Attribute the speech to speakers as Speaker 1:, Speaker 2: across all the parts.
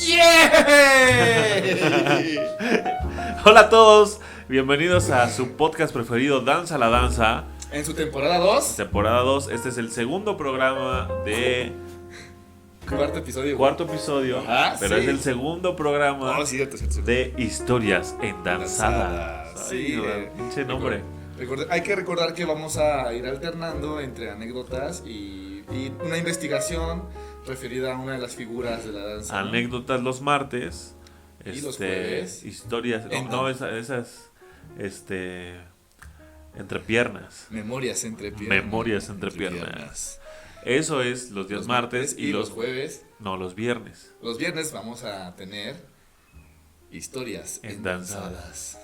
Speaker 1: ¡Yeah! Hola a todos, bienvenidos a su podcast preferido, Danza la Danza.
Speaker 2: En su temporada 2.
Speaker 1: Temporada 2, este es el segundo programa de...
Speaker 2: Cuarto episodio.
Speaker 1: Ajá, pero
Speaker 2: sí.
Speaker 1: es el segundo programa
Speaker 2: cierto.
Speaker 1: de historias endanzadas.
Speaker 2: Sí,
Speaker 1: pinche nombre.
Speaker 2: Hay que recordar que vamos a ir alternando entre anécdotas y una investigación referida a una de las figuras de la danza.
Speaker 1: Anécdotas los martes.
Speaker 2: Y los jueves.
Speaker 1: Historias. Esas. Entre piernas.
Speaker 2: Memorias entre piernas.
Speaker 1: Eso es los días martes y los
Speaker 2: jueves.
Speaker 1: No, los viernes.
Speaker 2: Los viernes vamos a tener historias endanzadas.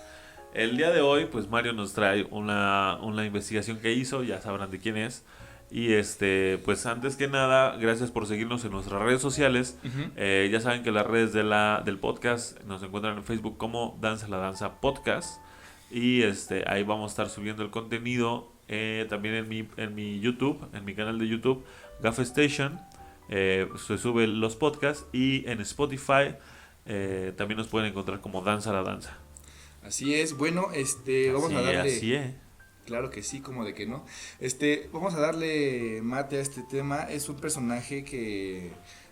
Speaker 1: El día de hoy, pues Mario nos trae una investigación que hizo, ya sabrán de quién es. Y pues antes que nada, gracias por seguirnos en nuestras redes sociales.
Speaker 2: Uh-huh.
Speaker 1: Ya saben que las redes del podcast nos encuentran en Facebook como Danza la Danza Podcast. Y ahí vamos a estar subiendo el contenido. También en mi YouTube, en mi canal de YouTube, Gaff Station, se suben los podcasts. Y en Spotify también nos pueden encontrar como Danza la Danza.
Speaker 2: Así es, bueno, vamos a darle...
Speaker 1: Así es.
Speaker 2: Claro que sí, como de que no. Vamos a darle mate a este tema. Es un personaje que,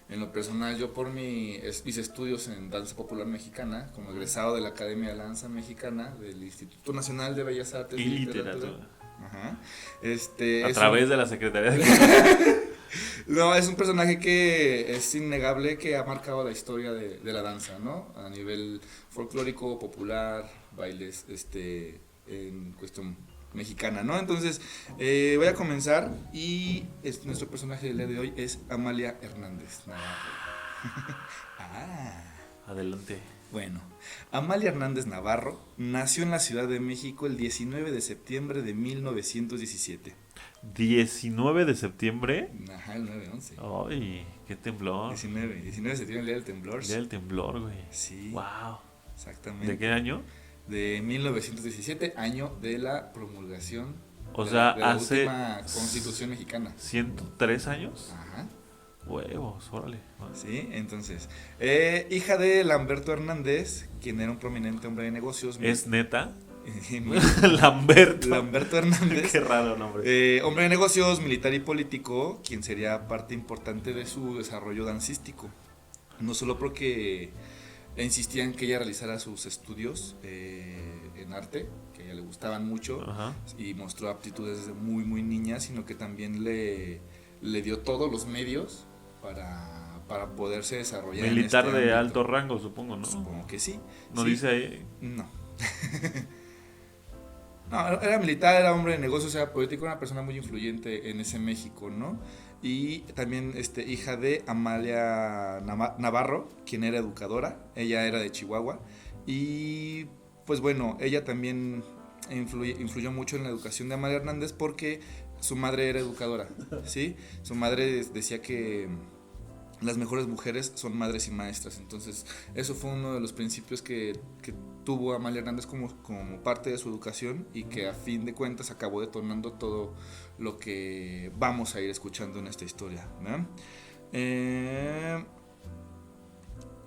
Speaker 2: en lo personal, yo por mis estudios en danza popular mexicana, como egresado de la Academia de Danza Mexicana, del Instituto Nacional de Bellas Artes
Speaker 1: y Literatura.
Speaker 2: Ajá.
Speaker 1: A través de la Secretaría de Cultura.
Speaker 2: No, es un personaje que es innegable que ha marcado la historia de la danza, ¿no? A nivel folclórico, popular, bailes, en cuestión mexicana, ¿no? Entonces, voy a comenzar y nuestro personaje del día de hoy es Amalia Hernández Navarro.
Speaker 1: Adelante.
Speaker 2: Bueno, Amalia Hernández Navarro nació en la Ciudad de México el 19 de septiembre de 1917.
Speaker 1: 19 de septiembre.
Speaker 2: Ajá, el 9-11.
Speaker 1: Ay, qué temblor.
Speaker 2: 19 de septiembre, el día del temblor.
Speaker 1: El día del temblor, güey.
Speaker 2: Sí.
Speaker 1: Wow.
Speaker 2: Exactamente.
Speaker 1: ¿De qué año?
Speaker 2: De 1917, año de la promulgación.
Speaker 1: De la
Speaker 2: hace última Constitución mexicana.
Speaker 1: 103 años.
Speaker 2: Ajá.
Speaker 1: Huevos, órale.
Speaker 2: Sí, entonces, hija de Lamberto Hernández, quien era un prominente hombre de negocios.
Speaker 1: ¿Es neta? Lamberto
Speaker 2: Hernández.
Speaker 1: Qué raro nombre.
Speaker 2: Hombre de negocios, militar y político, quien sería parte importante de su desarrollo dancístico. No solo porque insistían que ella realizara sus estudios en arte, que a ella le gustaban mucho.
Speaker 1: Ajá.
Speaker 2: Y mostró aptitudes desde muy, muy niña, sino que también le dio todos los medios para poderse desarrollar.
Speaker 1: Militar
Speaker 2: en
Speaker 1: de
Speaker 2: ámbito.
Speaker 1: Alto rango, supongo, ¿no?
Speaker 2: Supongo que sí.
Speaker 1: ¿No
Speaker 2: sí.
Speaker 1: dice ahí?
Speaker 2: No. No, era militar, era hombre de negocios, era político, era una persona muy influyente en ese México, ¿no? Y también hija de Amalia Navarro, quien era educadora, ella era de Chihuahua, y pues bueno, ella también influyó mucho en la educación de Amalia Hernández porque su madre era educadora, ¿sí? Su madre decía que las mejores mujeres son madres y maestras, entonces eso fue uno de los principios que tuvo Amalia Hernández como parte de su educación y que a fin de cuentas acabó detonando todo lo que vamos a ir escuchando en esta historia, ¿no?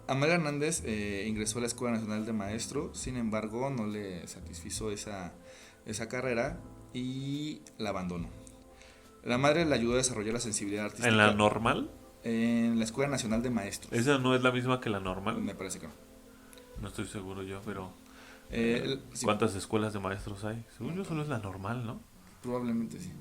Speaker 2: Amalia Hernández ingresó a la Escuela Nacional de Maestro, sin embargo no le satisfizo esa carrera y la abandonó. La madre le ayudó a desarrollar la sensibilidad artística.
Speaker 1: ¿En la normal?
Speaker 2: En la Escuela Nacional de Maestros.
Speaker 1: ¿Esa no es la misma que la normal?
Speaker 2: Me parece que no.
Speaker 1: No estoy seguro yo, pero...
Speaker 2: sí.
Speaker 1: ¿Cuántas escuelas de maestros hay? Según yo solo es la normal, ¿no?
Speaker 2: Probablemente sí.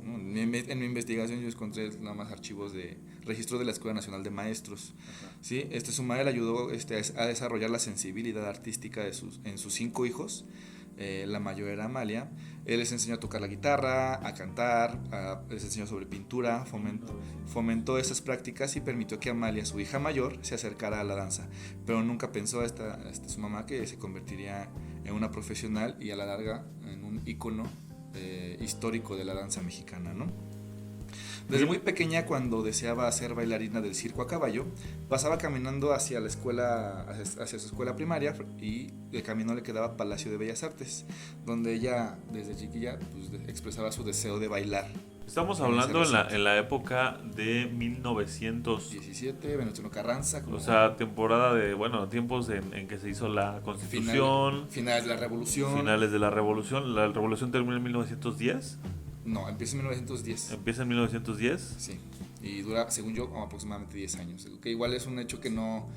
Speaker 2: En mi investigación yo encontré nada más archivos de registro de la Escuela Nacional de Maestros. ¿Sí? Su madre le ayudó a desarrollar la sensibilidad artística en sus 5 hijos. La mayor era Amalia. Él les enseñó a tocar la guitarra, a cantar, les enseñó sobre pintura, fomentó esas prácticas y permitió que Amalia, su hija mayor, se acercara a la danza. Pero nunca pensó su mamá que se convertiría en una profesional y a la larga en un ícono histórico de la danza mexicana, ¿no? Desde muy pequeña, cuando deseaba ser bailarina del circo a caballo, pasaba caminando hacia la escuela, hacia su escuela primaria, y el camino le quedaba Palacio de Bellas Artes, donde ella desde chiquilla pues, expresaba su deseo de bailar.
Speaker 1: Estamos hablando en la época de 1917,
Speaker 2: Venustiano Carranza.
Speaker 1: O sea, temporada de, bueno, tiempos en que se hizo la Constitución.
Speaker 2: Finales de la Revolución.
Speaker 1: Finales de la Revolución. ¿La Revolución termina en 1910?
Speaker 2: No, empieza en 1910.
Speaker 1: ¿Empieza en 1910?
Speaker 2: Sí, y dura, según yo, aproximadamente 10 años. Que igual es un hecho que no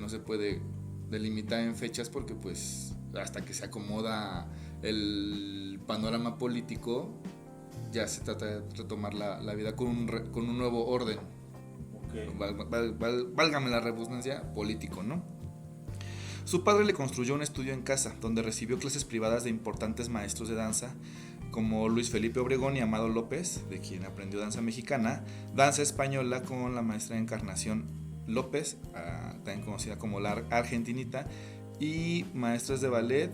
Speaker 2: se puede delimitar en fechas porque pues hasta que se acomoda el panorama político ya se trata de retomar la vida con un nuevo orden.
Speaker 1: Okay.
Speaker 2: Válgame la redundancia, político, ¿no? Su padre le construyó un estudio en casa, donde recibió clases privadas de importantes maestros de danza, como Luis Felipe Obregón y Amado López, de quien aprendió danza mexicana, danza española con la maestra Encarnación López, también conocida como la Argentinita, y maestras de ballet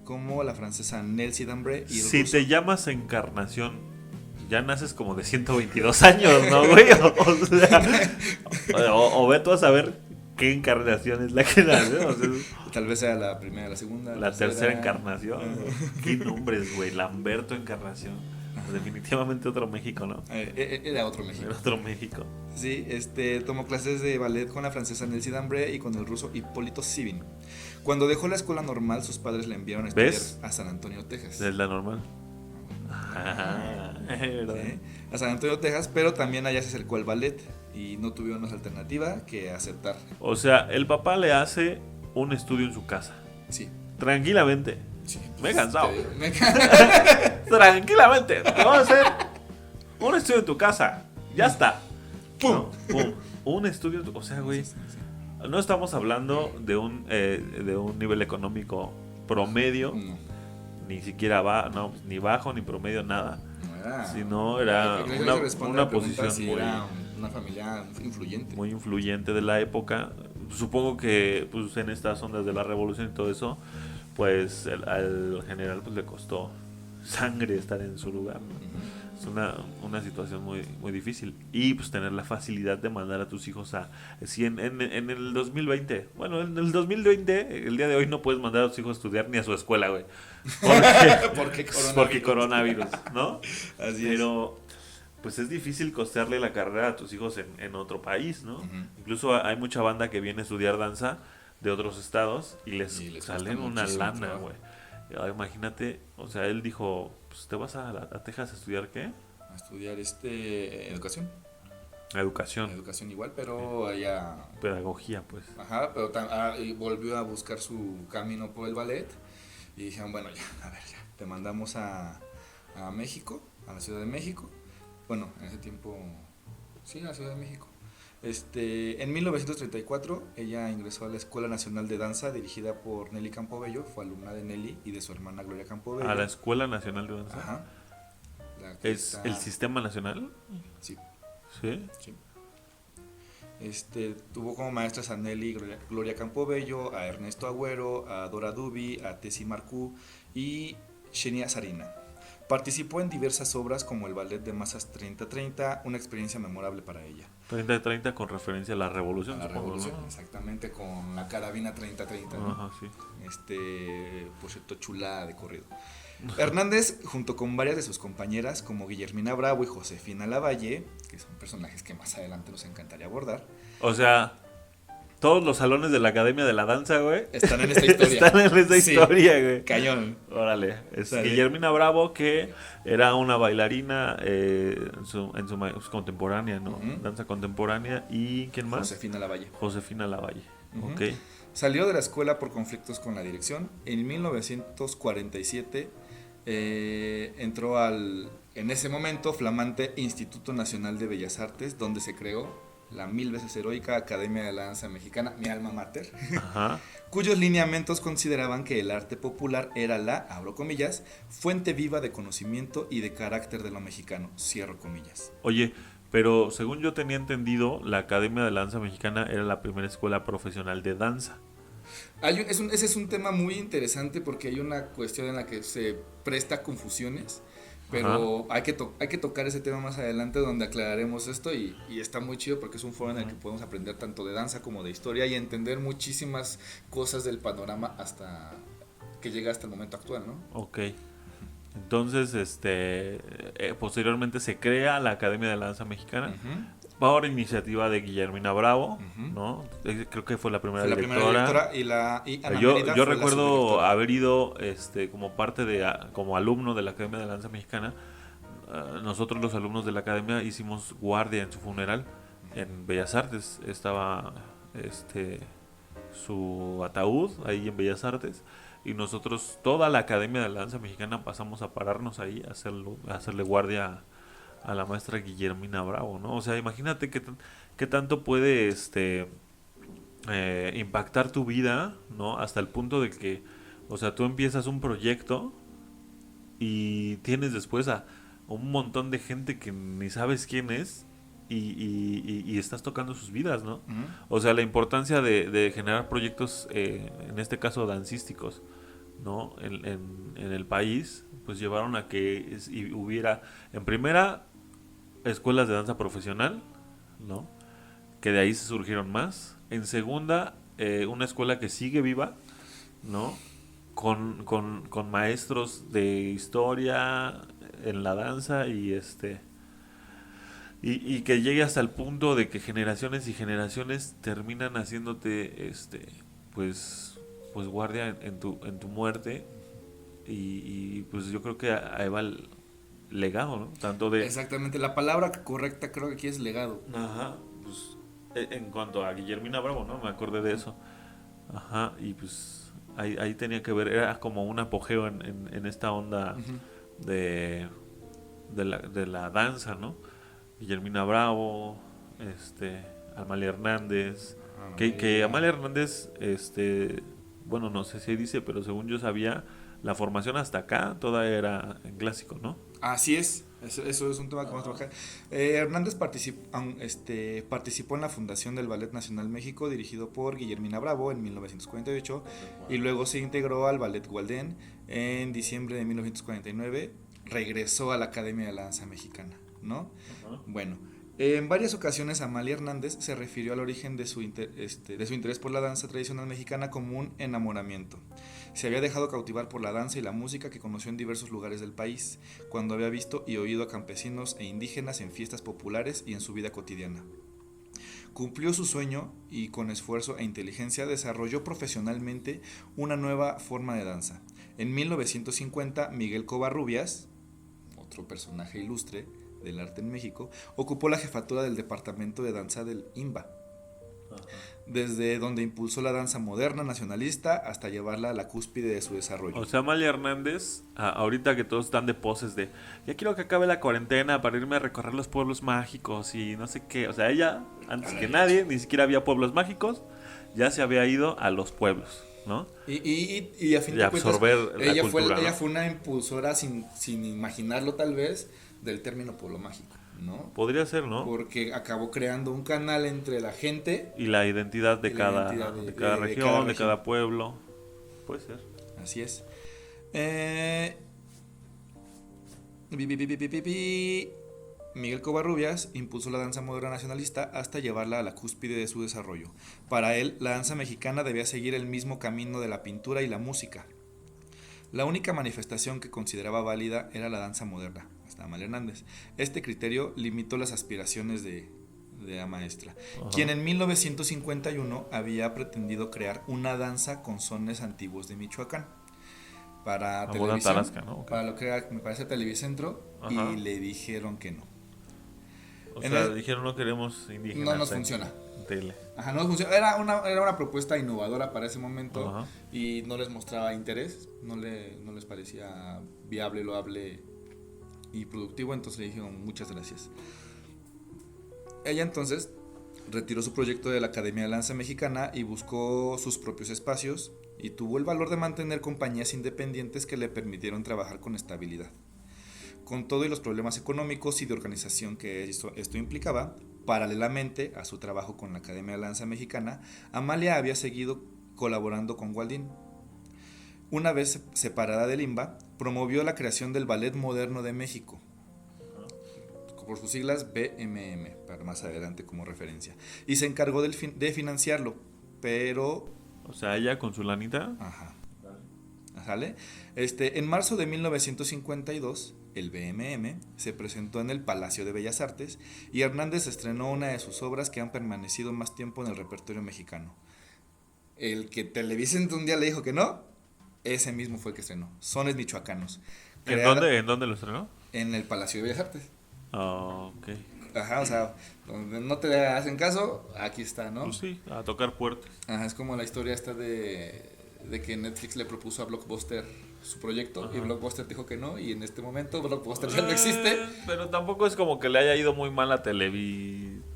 Speaker 2: como la francesa Nelsie Dambré y el
Speaker 1: Si
Speaker 2: ruso.
Speaker 1: te llamas Encarnación, ya naces como de 122 años, ¿no, güey? O ve tú a saber qué encarnación es la que nace. O sea,
Speaker 2: tal vez sea la primera, la segunda,
Speaker 1: la tercera Encarnación. ¿Qué nombres, güey? Lamberto Encarnación. Definitivamente otro México, ¿no?
Speaker 2: Era otro México.
Speaker 1: Era otro México.
Speaker 2: Sí, tomó clases de ballet con la francesa Nelsie Dambré y con el ruso Hipólito Sivin. Cuando dejó la escuela normal, sus padres le enviaron a estudiar a San Antonio, Texas.
Speaker 1: Es la normal.
Speaker 2: ¿Sí? A San Antonio, Texas, pero también allá se acercó al ballet y no tuvieron más alternativa que aceptar.
Speaker 1: O sea, el papá le hace un estudio en su casa.
Speaker 2: Sí.
Speaker 1: Tranquilamente.
Speaker 2: Sí.
Speaker 1: Me he cansado. Tranquilamente. Te voy a hacer un estudio en tu casa. Ya está.
Speaker 2: ¡Pum!
Speaker 1: ¿No? ¡Pum! Un estudio. O sea, güey. Sí. No estamos hablando de un nivel económico promedio.
Speaker 2: No.
Speaker 1: Ni siquiera ni bajo, ni promedio, nada.
Speaker 2: No era.
Speaker 1: Sino era una posición
Speaker 2: si
Speaker 1: muy.
Speaker 2: Era una familia influyente.
Speaker 1: Muy influyente de la época. Supongo que pues, en estas ondas de la revolución y todo eso, pues al general pues, le costó sangre estar en su lugar, ¿no?
Speaker 2: Uh-huh.
Speaker 1: Es una situación muy, muy difícil. Y pues tener la facilidad de mandar a tus hijos a... Si en el 2020, bueno, en el 2020, el día de hoy no puedes mandar a tus hijos a estudiar ni a su escuela, güey. Porque coronavirus, ¿no?
Speaker 2: Así
Speaker 1: Pero pues es difícil costearle la carrera a tus hijos en otro país, ¿no?
Speaker 2: Uh-huh.
Speaker 1: Incluso hay mucha banda que viene a estudiar danza de otros estados y les salen una lana, güey. Imagínate, o sea, él dijo, pues te vas a Texas a estudiar ¿qué?
Speaker 2: A estudiar educación. Educación igual, pero allá...
Speaker 1: Pedagogía, pues.
Speaker 2: Ajá, pero y volvió a buscar su camino por el ballet y dijeron, bueno, ya, a ver, ya, te mandamos a México, a la Ciudad de México. Bueno, en ese tiempo, sí, a la Ciudad de México. En 1934 ella ingresó a la Escuela Nacional de Danza dirigida por Nelly Campobello, fue alumna de Nelly y de su hermana Gloria Campobello.
Speaker 1: ¿A la Escuela Nacional de Danza?
Speaker 2: Ajá.
Speaker 1: ¿Es el Sistema Nacional?
Speaker 2: Sí.
Speaker 1: ¿Sí?
Speaker 2: Sí. Tuvo como maestras a Nelly Gloria Campobello, a Ernesto Agüero, a Dora Duby, a Tessie Marcú y Xenia Sarina. Participó en diversas obras como el ballet de masas 30-30, una experiencia memorable para ella.
Speaker 1: 30-30 con referencia a la revolución.
Speaker 2: A la revolución, ¿no? Exactamente, con la carabina 30-30, ¿no?
Speaker 1: Ajá, sí.
Speaker 2: Por cierto, chula de corrido. Hernández, junto con varias de sus compañeras, como Guillermina Bravo y Josefina Lavalle, que son personajes que más adelante nos encantaría abordar.
Speaker 1: O sea, todos los salones de la Academia de la Danza, güey,
Speaker 2: están en esta historia.
Speaker 1: Están en esta historia, güey.
Speaker 2: Cañón.
Speaker 1: Órale. Guillermina Bravo, que era una bailarina en su contemporánea, ¿no?
Speaker 2: Uh-huh.
Speaker 1: Danza contemporánea. ¿Y quién más?
Speaker 2: Josefina Lavalle.
Speaker 1: Josefina Lavalle.
Speaker 2: Uh-huh.
Speaker 1: Ok.
Speaker 2: Salió de la escuela por conflictos con la dirección. En 1947 entró en ese momento, flamante Instituto Nacional de Bellas Artes, donde se creó la 1000 veces heroica Academia de la Danza Mexicana, mi alma mater,
Speaker 1: Ajá.
Speaker 2: cuyos lineamientos consideraban que el arte popular era la, abro comillas, fuente viva de conocimiento y de carácter de lo mexicano, cierro comillas.
Speaker 1: Oye, pero según yo tenía entendido, la Academia de la Danza Mexicana era la primera escuela profesional de danza.
Speaker 2: Ese es un tema muy interesante porque hay una cuestión en la que se presta confusiones, Pero hay que tocar ese tema más adelante donde aclararemos esto y está muy chido porque es un foro en el que podemos aprender tanto de danza como de historia y entender muchísimas cosas del panorama hasta que llega hasta el momento actual, ¿no?
Speaker 1: Ok. Entonces, posteriormente se crea la Academia de la Danza Mexicana por iniciativa de Guillermina Bravo, ¿no? Creo que fue la primera directora.
Speaker 2: Y Ana
Speaker 1: Yo
Speaker 2: Mérida fue la
Speaker 1: recuerdo
Speaker 2: subdirectora.
Speaker 1: haber ido como parte como alumno de la Academia de la Danza Mexicana. Nosotros los alumnos de la academia hicimos guardia en su funeral en Bellas Artes. Estaba su ataúd ahí en Bellas Artes y nosotros, toda la Academia de la Danza Mexicana, pasamos a pararnos ahí a hacerle guardia a la maestra Guillermina Bravo, ¿no? O sea, imagínate qué tanto puede impactar tu vida, ¿no? Hasta el punto de que, o sea, tú empiezas un proyecto y tienes después a un montón de gente que ni sabes quién es y estás tocando sus vidas, ¿no? O sea, la importancia de generar proyectos, en este caso dancísticos, ¿no? En el país, pues llevaron a que hubiera, en primera, escuelas de danza profesional, ¿no? Que de ahí se surgieron más. En segunda, una escuela que sigue viva, ¿no? Con maestros de historia en la danza y que llegue hasta el punto de que generaciones y generaciones terminan haciéndote pues guardia en tu muerte y pues yo creo que ahí va el legado, ¿no? Tanto de...
Speaker 2: Exactamente, la palabra correcta creo que aquí es legado.
Speaker 1: Ajá, pues en cuanto a Guillermina Bravo, ¿no? Me acordé de eso. Ajá, y pues ahí tenía que ver, era como un apogeo en esta onda de la danza, ¿no? Guillermina Bravo, Amalia Hernández, que Amalia Hernández, bueno, no sé si dice, pero según yo sabía, la formación hasta acá toda era en clásico, ¿no?
Speaker 2: Así es, eso es un tema que vamos a trabajar. Hernández participó en la fundación del Ballet Nacional México, dirigido por Guillermina Bravo en 1948, y luego se integró al Ballet Gualdén en diciembre de 1949, regresó a la Academia de la Danza Mexicana, ¿no? Bueno, en varias ocasiones Amalia Hernández se refirió al origen de su interés por la danza tradicional mexicana como un enamoramiento. Se había dejado cautivar por la danza y la música que conoció en diversos lugares del país, cuando había visto y oído a campesinos e indígenas en fiestas populares y en su vida cotidiana. Cumplió su sueño y con esfuerzo e inteligencia desarrolló profesionalmente una nueva forma de danza. En 1950, Miguel Covarrubias, otro personaje ilustre del arte en México, ocupó la jefatura del departamento de danza del IMBA, desde donde impulsó la danza moderna nacionalista hasta llevarla a la cúspide de su desarrollo.
Speaker 1: O sea, Amalia Hernández, ahorita que todos están de poses de ya quiero que acabe la cuarentena para irme a recorrer los pueblos mágicos y no sé qué. O sea, ella, antes que nadie, ni siquiera había pueblos mágicos, ya se había ido a los pueblos, ¿no?
Speaker 2: Y a fin de
Speaker 1: absorber
Speaker 2: cuentas,
Speaker 1: la
Speaker 2: ella
Speaker 1: cultura,
Speaker 2: ella
Speaker 1: ¿no?
Speaker 2: fue una impulsora sin imaginarlo tal vez del término pueblo mágico, ¿no?
Speaker 1: Podría ser, ¿no?
Speaker 2: Porque acabó creando un canal entre la gente
Speaker 1: Y la identidad de
Speaker 2: y
Speaker 1: cada,
Speaker 2: identidad
Speaker 1: de
Speaker 2: de
Speaker 1: cada región, de
Speaker 2: región.
Speaker 1: cada pueblo. Puede ser.
Speaker 2: Así es. Miguel Covarrubias impulsó la danza moderna nacionalista hasta llevarla a la cúspide de su desarrollo. Para él, la danza mexicana debía seguir el mismo camino de la pintura y la música. La única manifestación que consideraba válida era la danza moderna, hasta Amalia Hernández. Este criterio limitó las aspiraciones de la maestra, quien en 1951 había pretendido crear una danza con sones antiguos de Michoacán para televisión,
Speaker 1: Tarasca, ¿no? Okay.
Speaker 2: para lo que era, me parece, Televicentro, y le dijeron que no.
Speaker 1: O sea, dijeron no queremos indígenas.
Speaker 2: No nos funciona.
Speaker 1: Tele.
Speaker 2: Ajá, no funciona. Era una propuesta innovadora para ese momento y no les mostraba interés, no les parecía viable, loable y productivo, entonces le dijeron muchas gracias. Ella entonces retiró su proyecto de la Academia de Danza Mexicana y buscó sus propios espacios y tuvo el valor de mantener compañías independientes que le permitieron trabajar con estabilidad. Con todo y los problemas económicos y de organización que esto implicaba, paralelamente a su trabajo con la Academia de Danza Mexicana, Amalia había seguido colaborando con Gualdín. Una vez separada del IMBA, promovió la creación del Ballet Moderno de México, por sus siglas BMM, para más adelante como referencia, y se encargó de financiarlo, pero...
Speaker 1: O sea, ella con su lanita.
Speaker 2: Ajá. ¿Sale? En marzo de 1952, el BMM se presentó en el Palacio de Bellas Artes y Hernández estrenó una de sus obras que han permanecido más tiempo en el repertorio mexicano. El que Televisa un día le dijo que no, ese mismo fue el que estrenó, Sones Michoacanos.
Speaker 1: ¿En dónde lo estrenó?
Speaker 2: En el Palacio de Bellas Artes.
Speaker 1: Ah, ok.
Speaker 2: Ajá, o sea, donde no te hacen caso, aquí está, ¿no?
Speaker 1: Pues sí, a tocar puertas.
Speaker 2: Ajá, es como la historia esta de que Netflix le propuso a Blockbuster su proyecto. Ajá. Y Blockbuster dijo que no, y en este momento Blockbuster ya no existe.
Speaker 1: Pero tampoco es como que le haya ido muy mal a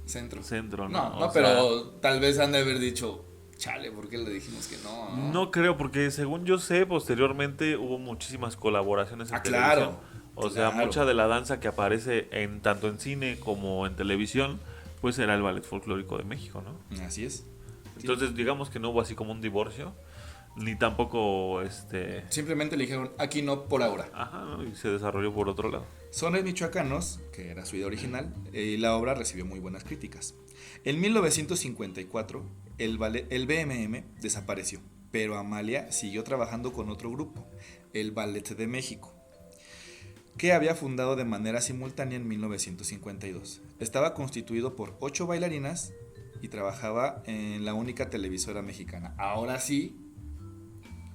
Speaker 2: Centro,
Speaker 1: ¿no?
Speaker 2: No, pero tal vez han de haber dicho, chale, ¿por qué le dijimos que no?
Speaker 1: No creo, porque según yo sé, posteriormente hubo muchísimas colaboraciones en televisión.
Speaker 2: Claro.
Speaker 1: O sea, mucha de la danza que aparece tanto en cine como en televisión, pues era el Ballet Folclórico de México, ¿no?
Speaker 2: Así es.
Speaker 1: Entonces, digamos que no hubo así como un divorcio, ni tampoco
Speaker 2: Simplemente le dijeron, aquí no por ahora.
Speaker 1: Ajá, ¿no? Y se desarrolló por otro lado.
Speaker 2: Sones Michoacanos, que era su idea original, y la obra recibió muy buenas críticas. En 1954, el BMM desapareció, pero Amalia siguió trabajando con otro grupo, el Ballet de México, que había fundado de manera simultánea en 1952. Estaba constituido por 8 bailarinas y trabajaba en la única televisora mexicana. Ahora sí,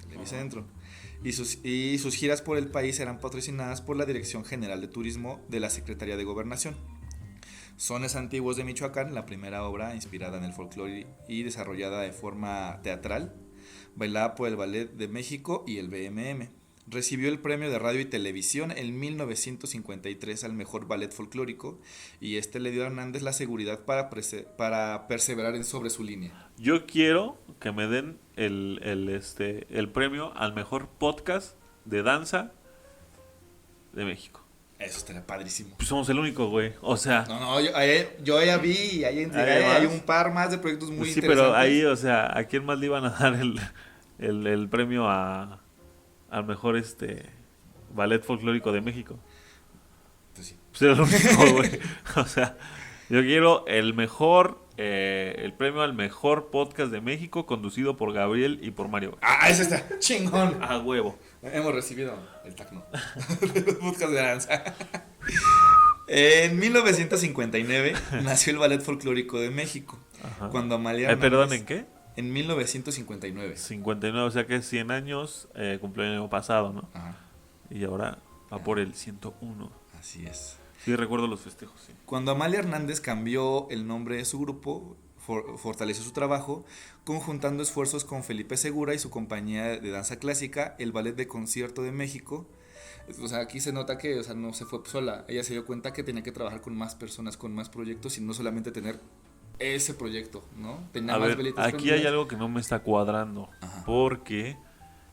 Speaker 2: Televicentro. Y sus giras por el país eran patrocinadas por la Dirección General de Turismo de la Secretaría de Gobernación. Sones Antiguos de Michoacán, la primera obra inspirada en el folclore y desarrollada de forma teatral, bailada por el Ballet de México y el BMM. Recibió el premio de radio y televisión en 1953 al mejor ballet folclórico, y le dio a Hernández la seguridad para perseverar sobre su línea.
Speaker 1: Yo quiero que me den el premio al mejor podcast de danza de México.
Speaker 2: Eso estaría padrísimo.
Speaker 1: Pues somos el único, güey. O sea...
Speaker 2: No, yo ya vi, hay un par más de proyectos muy
Speaker 1: sí,
Speaker 2: interesantes.
Speaker 1: Pero ahí, o sea, ¿a quién más le iban a dar el premio al mejor ballet folclórico de México?
Speaker 2: Pues sí.
Speaker 1: Pues era el único, güey. O sea, yo quiero el premio al mejor podcast de México, conducido por Gabriel y por Mario.
Speaker 2: Ah, ese está chingón.
Speaker 1: A huevo.
Speaker 2: Hemos recibido el tacno de los podcasts de danza. En 1959 nació el Ballet Folclórico de México.
Speaker 1: Ajá.
Speaker 2: Cuando Amalia Hernández,
Speaker 1: ¿Perdón, en qué?
Speaker 2: En 1959.
Speaker 1: 59, o sea que 100 años cumplió el año pasado, ¿no?
Speaker 2: Ajá.
Speaker 1: Y ahora va por el 101.
Speaker 2: Así es.
Speaker 1: Sí, recuerdo los festejos, sí.
Speaker 2: Cuando Amalia Hernández cambió el nombre de su grupo, fortaleció su trabajo, conjuntando esfuerzos con Felipe Segura y su compañía de danza clásica, el Ballet de Concierto de México. O sea, aquí se nota que, o sea, no se fue sola. Ella se dio cuenta que tenía que trabajar con más personas, con más proyectos, y no solamente tener ese proyecto, ¿no? Tenía más velitas
Speaker 1: aquí hay algo que no me está cuadrando. Ajá. Porque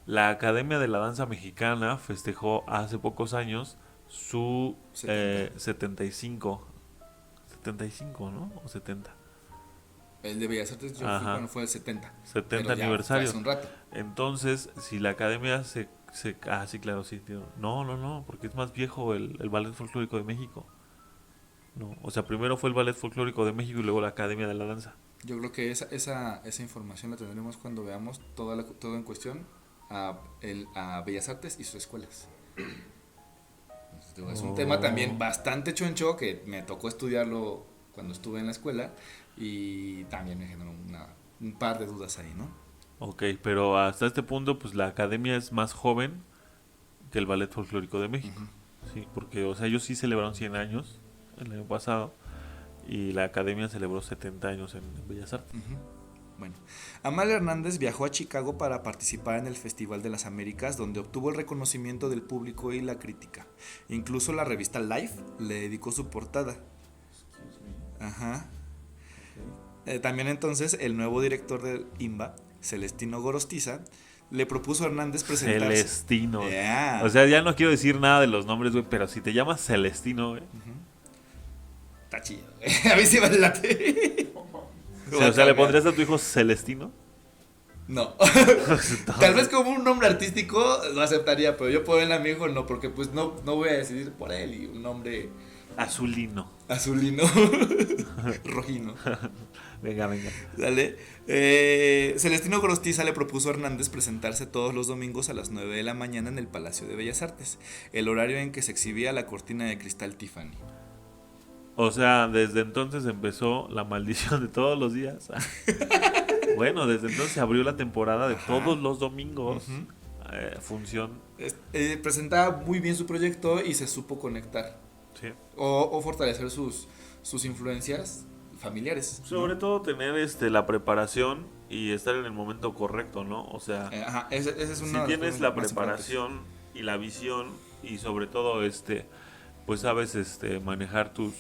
Speaker 1: la Academia de la Danza Mexicana festejó hace pocos años su 75, ¿no? O 70.
Speaker 2: El de Bellas Artes fue el 70.
Speaker 1: 70 aniversario.
Speaker 2: Hace un rato.
Speaker 1: Entonces, si la Academia sí, claro, sí. No, porque es más viejo el Ballet Folclórico de México. No, o sea, primero fue el Ballet Folclórico de México y luego la Academia de la Danza.
Speaker 2: Yo creo que esa información la tendremos cuando veamos todo en cuestión a Bellas Artes y sus escuelas. Es un tema también bastante choncho que me tocó estudiarlo cuando estuve en la escuela, y también me generó un par de dudas ahí, ¿no?
Speaker 1: Ok, pero hasta este punto, pues la Academia es más joven que el Ballet Folclórico de México. Uh-huh. Sí, porque, o sea, ellos sí celebraron 100 años el año pasado, y la Academia celebró 70 años en Bellas Artes.
Speaker 2: Uh-huh. Bueno, Amalia Hernández viajó a Chicago para participar en el Festival de las Américas, donde obtuvo el reconocimiento del público y la crítica. Incluso la revista Life le dedicó su portada. Ajá. Okay. También entonces el nuevo director del IMBA, Celestino Gorostiza, le propuso a Hernández presentarse.
Speaker 1: Celestino. Yeah. O sea, ya no quiero decir nada de los nombres, güey, pero si te llamas Celestino, güey.
Speaker 2: Uh-huh. Está chido, güey. A mí sí me late.
Speaker 1: O sea, ¿le pondrías a tu hijo Celestino?
Speaker 2: No.
Speaker 1: Entonces,
Speaker 2: Tal vez como un nombre artístico lo aceptaría, pero yo ponerle a mi hijo no, porque pues no voy a decidir por él y un nombre
Speaker 1: Azulino.
Speaker 2: azulino, rojino.
Speaker 1: Venga.
Speaker 2: Dale. Celestino Gorostiza le propuso a Hernández presentarse todos los domingos a las 9 de la mañana en el Palacio de Bellas Artes, el horario en que se exhibía la cortina de cristal Tiffany.
Speaker 1: O sea, desde entonces empezó la maldición de todos los días. Bueno, desde entonces se abrió la temporada de todos los domingos. Función.
Speaker 2: Presentaba muy bien su proyecto y se supo conectar.
Speaker 1: Sí.
Speaker 2: O fortalecer sus influencias familiares, ¿no?
Speaker 1: Sobre todo tener la preparación y estar en el momento correcto, ¿no? O sea,
Speaker 2: esa es
Speaker 1: si
Speaker 2: una de las
Speaker 1: tienes
Speaker 2: cosas
Speaker 1: la
Speaker 2: más
Speaker 1: preparación y la visión y sobre todo pues sabes manejar tus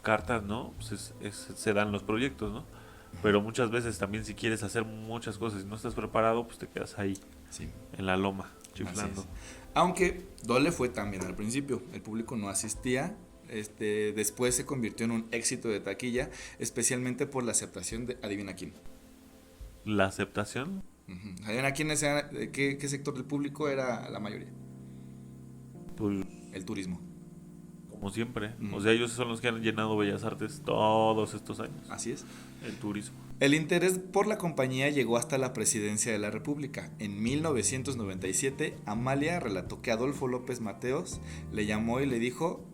Speaker 1: cartas, ¿no? Pues se dan los proyectos, ¿no? Pero muchas veces también si quieres hacer muchas cosas y no estás preparado, pues te quedas ahí,
Speaker 2: sí,
Speaker 1: en la loma, chiflando.
Speaker 2: aunque no le fue tan bien al principio, el público no asistía. Después se convirtió en un éxito de taquilla, especialmente por la aceptación de adivina quién.
Speaker 1: ¿La aceptación?
Speaker 2: Adivina quién qué sector del público era la mayoría.
Speaker 1: Pues
Speaker 2: El turismo.
Speaker 1: como siempre. O sea, ellos son los que han llenado Bellas Artes todos estos años.
Speaker 2: Así es.
Speaker 1: El turismo.
Speaker 2: El interés por la compañía llegó hasta la presidencia de la República. En 1997, Amalia relató que Adolfo López Mateos le llamó y le dijo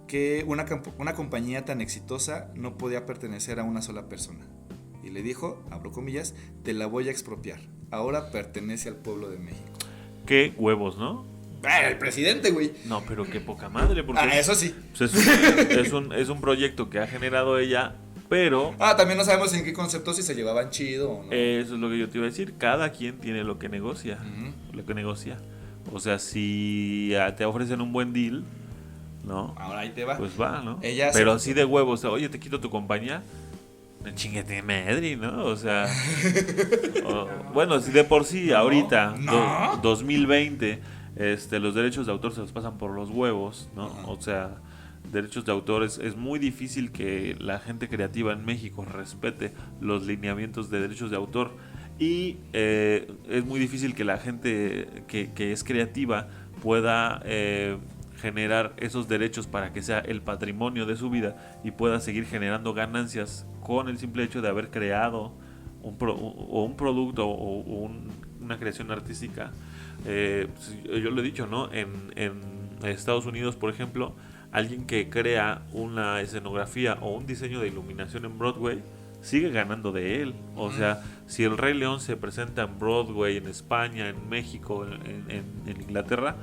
Speaker 2: que una compañía tan exitosa no podía pertenecer a una sola persona. Y le dijo, abro comillas, te la voy a expropiar. Ahora pertenece al pueblo de México.
Speaker 1: Qué huevos, ¿no?
Speaker 2: El presidente, güey.
Speaker 1: No, pero qué poca madre, porque
Speaker 2: Eso sí.
Speaker 1: pues es un proyecto que ha generado ella, pero
Speaker 2: También no sabemos en qué concepto, si se llevaban chido o no.
Speaker 1: eso es lo que yo te iba a decir. Cada quien tiene lo que negocia.
Speaker 2: Ujú.
Speaker 1: Lo que negocia. O sea, si te ofrecen un buen deal, ¿no?
Speaker 2: Ahora ahí te va.
Speaker 1: Pues va, ¿no?
Speaker 2: Ella
Speaker 1: Pero
Speaker 2: se-
Speaker 1: así de huevos, oye, te quito tu compañía. Chingate madre, ¿no? O sea, bueno, si de por sí ahorita,
Speaker 2: no.
Speaker 1: 2020, los derechos de autor se los pasan por los huevos, ¿no?
Speaker 2: Ajá.
Speaker 1: O sea, derechos de autor es muy difícil que la gente creativa en México respete los lineamientos de derechos de autor y es muy difícil que la gente que es creativa pueda generar esos derechos para que sea el patrimonio de su vida y pueda seguir generando ganancias con el simple hecho de haber creado un producto o una creación artística. Yo lo he dicho, ¿no? En Estados Unidos, por ejemplo, alguien que crea una escenografía o un diseño de iluminación en Broadway sigue ganando de él. O sea, si el Rey León se presenta en Broadway, en España, en México, en Inglaterra,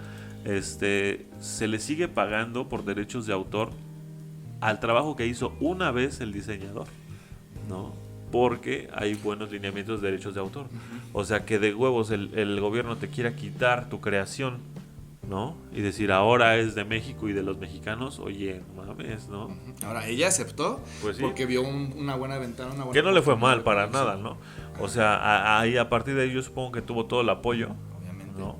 Speaker 1: se le sigue pagando por derechos de autor al trabajo que hizo una vez el diseñador, ¿no? Porque hay buenos lineamientos de derechos de autor. O sea, que de huevos el gobierno te quiera quitar tu creación, ¿no? Y decir, ahora es de México y de los mexicanos, oye, no mames, ¿no?
Speaker 2: Ahora ella aceptó,
Speaker 1: Pues sí.
Speaker 2: porque vio una buena ventana, una buena
Speaker 1: Que no le fue
Speaker 2: oportunidad
Speaker 1: mal para
Speaker 2: de conocer.
Speaker 1: nada, ¿no? O sea, ahí a partir de ahí yo supongo que tuvo todo el apoyo,
Speaker 2: Obviamente.
Speaker 1: ¿no?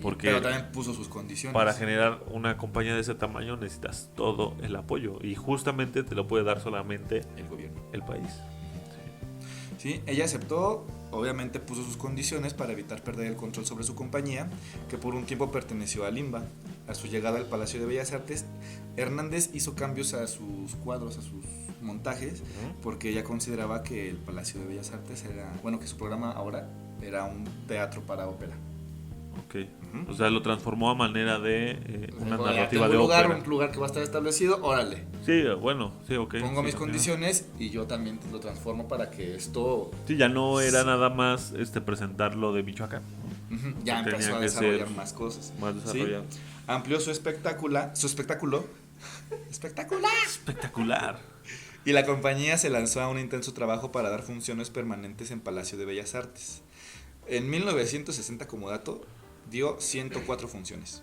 Speaker 1: Porque
Speaker 2: Pero también puso sus condiciones.
Speaker 1: para generar una compañía de ese tamaño necesitas todo el apoyo y justamente te lo puede dar solamente
Speaker 2: El gobierno.
Speaker 1: el país.
Speaker 2: Sí, ella aceptó, obviamente puso sus condiciones para evitar perder el control sobre su compañía, que por un tiempo perteneció a Limba. A su llegada al Palacio de Bellas Artes, Hernández hizo cambios a sus cuadros, a sus montajes, porque ella consideraba que el Palacio de Bellas Artes era, bueno, que su programa ahora era un teatro para ópera.
Speaker 1: Ok. O sea, lo transformó a manera de una
Speaker 2: Bueno, ya
Speaker 1: narrativa
Speaker 2: tengo
Speaker 1: de ópera.
Speaker 2: un lugar que va a estar establecido, órale.
Speaker 1: Sí, bueno, sí, ok.
Speaker 2: Pongo
Speaker 1: sí,
Speaker 2: mis
Speaker 1: ok.
Speaker 2: condiciones y yo también lo transformo para que esto
Speaker 1: Sí, ya no era nada más presentarlo de Michoacán,
Speaker 2: ya
Speaker 1: Tenía
Speaker 2: empezó a
Speaker 1: que
Speaker 2: desarrollar
Speaker 1: ser
Speaker 2: más cosas.
Speaker 1: más
Speaker 2: ¿sí?
Speaker 1: desarrollado.
Speaker 2: Amplió su espectáculo espectacular,
Speaker 1: Espectacular.
Speaker 2: y la compañía se lanzó a un intenso trabajo para dar funciones permanentes en Palacio de Bellas Artes. En 1960, como dato, dio 104 funciones.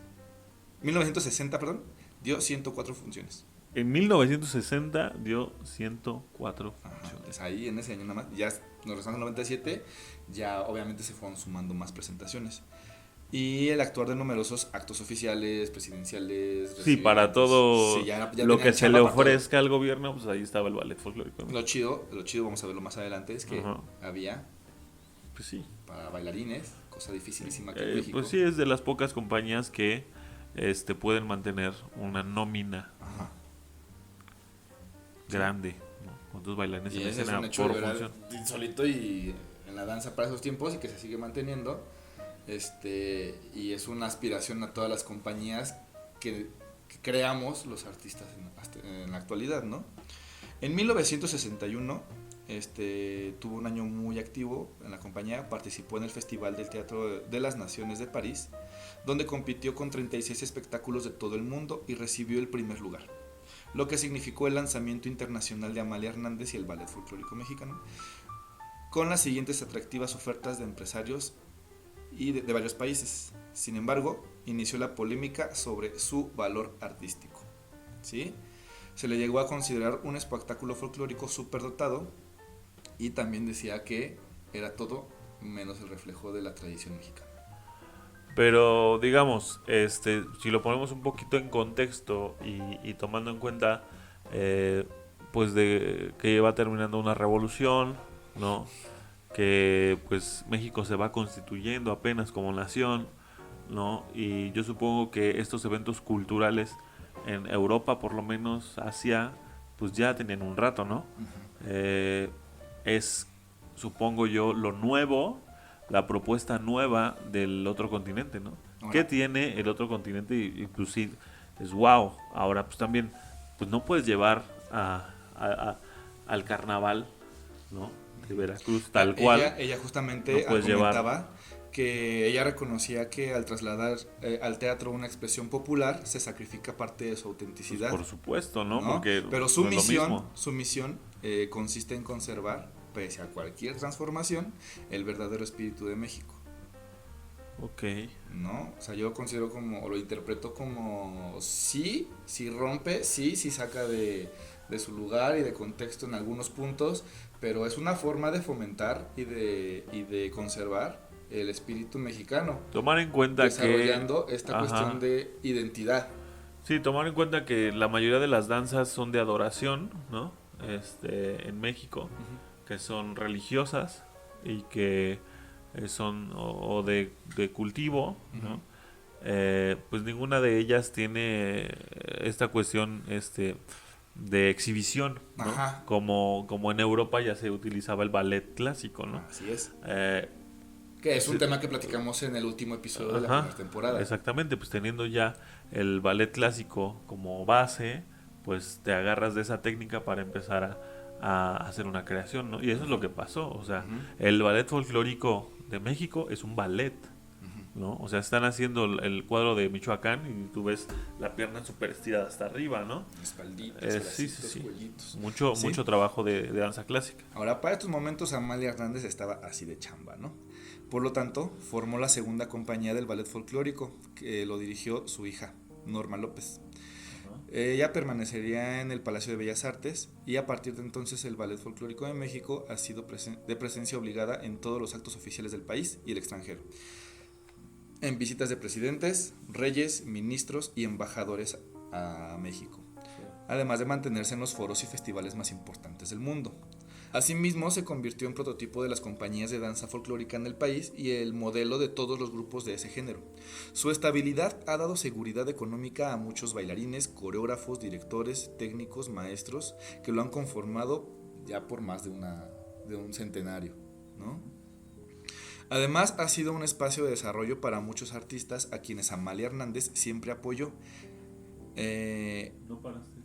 Speaker 2: 1960, perdón, dio 104 funciones.
Speaker 1: En 1960 dio 104
Speaker 2: Ajá,
Speaker 1: funciones.
Speaker 2: pues ahí en ese año nada más, ya nos restamos en 97, ya obviamente se fueron sumando más presentaciones. Y el actuar de numerosos actos oficiales, presidenciales.
Speaker 1: Sí, para
Speaker 2: recibimientos.
Speaker 1: todo
Speaker 2: Sí, ya
Speaker 1: lo
Speaker 2: tenían
Speaker 1: que se
Speaker 2: chamba
Speaker 1: le
Speaker 2: para todo.
Speaker 1: ofrezca al gobierno, pues ahí estaba el ballet folclórico, ¿no?
Speaker 2: Lo chido, vamos a verlo más adelante, es que
Speaker 1: Ajá.
Speaker 2: había
Speaker 1: Pues sí.
Speaker 2: para bailarines, cosa dificilísima aquí en México.
Speaker 1: Pues sí, es de las pocas compañías que pueden mantener una nómina
Speaker 2: Ajá.
Speaker 1: grande, ¿no? ¿Cuántos bailarines
Speaker 2: Y
Speaker 1: en
Speaker 2: ese es
Speaker 1: escena
Speaker 2: un hecho
Speaker 1: por
Speaker 2: de verdad
Speaker 1: función?
Speaker 2: insólito y en la danza para esos tiempos y que se sigue manteniendo. Y es una aspiración a todas las compañías que creamos los artistas en la actualidad, ¿no? En 1961 tuvo un año muy activo en la compañía, participó en el Festival del Teatro de las Naciones de París, donde compitió con 36 espectáculos de todo el mundo y recibió el primer lugar, lo que significó el lanzamiento internacional de Amalia Hernández y el Ballet Folclórico Mexicano, con las siguientes atractivas ofertas de empresarios y de varios países. Sin embargo, inició la polémica sobre su valor artístico, ¿sí? Se le llegó a considerar un espectáculo folclórico superdotado y también decía que era todo menos el reflejo de la tradición mexicana.
Speaker 1: Pero digamos, si lo ponemos un poquito en contexto y tomando en cuenta, pues de que va terminando una revolución, ¿no? Que pues México se va constituyendo apenas como nación, ¿no? Y yo supongo que estos eventos culturales en Europa, por lo menos Asia, pues ya tenían un rato, ¿no? Eh, es, supongo yo, lo nuevo, la propuesta nueva del otro continente, ¿no? ¿Qué
Speaker 2: Ahora,
Speaker 1: tiene el otro continente? Y pues sí, es wow. Ahora, pues también, pues no puedes llevar al carnaval, ¿no? De Veracruz, tal cual.
Speaker 2: ella
Speaker 1: No
Speaker 2: justamente
Speaker 1: puedes llevar,
Speaker 2: argumentaba que ella reconocía que al trasladar al teatro una expresión popular se sacrifica parte de su
Speaker 1: pues
Speaker 2: autenticidad,
Speaker 1: por supuesto, ¿no?
Speaker 2: ¿no?
Speaker 1: Porque
Speaker 2: Pero
Speaker 1: no es lo mismo.
Speaker 2: su misión consiste en conservar, pese a cualquier transformación, el verdadero espíritu de México,
Speaker 1: Ok.
Speaker 2: ¿no? O sea, yo considero como, o lo interpreto como, sí, sí rompe, sí, sí saca de su lugar y de contexto en algunos puntos, pero es una forma de fomentar y de conservar el espíritu mexicano,
Speaker 1: Tomar en cuenta que...
Speaker 2: desarrollando esta cuestión
Speaker 1: Ajá.
Speaker 2: de identidad.
Speaker 1: Sí, tomar en cuenta que la mayoría de las danzas son de adoración, ¿no? En México,
Speaker 2: Uh-huh.
Speaker 1: que son religiosas y que son o de cultivo, ¿no?
Speaker 2: Uh-huh.
Speaker 1: Pues ninguna de ellas tiene esta cuestión de exhibición, ¿no?
Speaker 2: Ajá,
Speaker 1: Como en Europa ya se utilizaba el ballet clásico, ¿no?
Speaker 2: así es.
Speaker 1: Eh,
Speaker 2: Que es un
Speaker 1: sí,
Speaker 2: tema que platicamos en el último episodio de la
Speaker 1: ajá,
Speaker 2: primera temporada.
Speaker 1: exactamente, pues teniendo ya el ballet clásico como base, pues te agarras de esa técnica para empezar a hacer una creación, ¿no? Y eso es lo que pasó, o sea,
Speaker 2: Uh-huh.
Speaker 1: el ballet folclórico de México es un ballet,
Speaker 2: Uh-huh.
Speaker 1: ¿no? O sea, están haciendo el cuadro de Michoacán y tú ves la pierna súper estirada hasta arriba, ¿no?
Speaker 2: Espalditas,
Speaker 1: Sí, sí,
Speaker 2: bracitos,
Speaker 1: sí.
Speaker 2: cuellitos.
Speaker 1: Mucho,
Speaker 2: ¿Sí?
Speaker 1: mucho trabajo de danza clásica.
Speaker 2: Ahora, para estos momentos, Amalia Hernández estaba así de chamba, ¿no? Por lo tanto, formó la segunda compañía del ballet folclórico, que lo dirigió su hija, Norma López. Ella permanecería en el Palacio de Bellas Artes y a partir de entonces el Ballet Folclórico de México ha sido de presencia obligada en todos los actos oficiales del país y el extranjero, en visitas de presidentes, reyes, ministros y embajadores a México, además de mantenerse en los foros y festivales más importantes del mundo. Asimismo, se convirtió en prototipo de las compañías de danza folclórica en el país y el modelo de todos los grupos de ese género. Su estabilidad ha dado seguridad económica a muchos bailarines, coreógrafos, directores, técnicos, maestros, que lo han conformado ya por más de un centenario, ¿no? Además, ha sido un espacio de desarrollo para muchos artistas a quienes Amalia Hernández siempre apoyó.
Speaker 1: No paraste.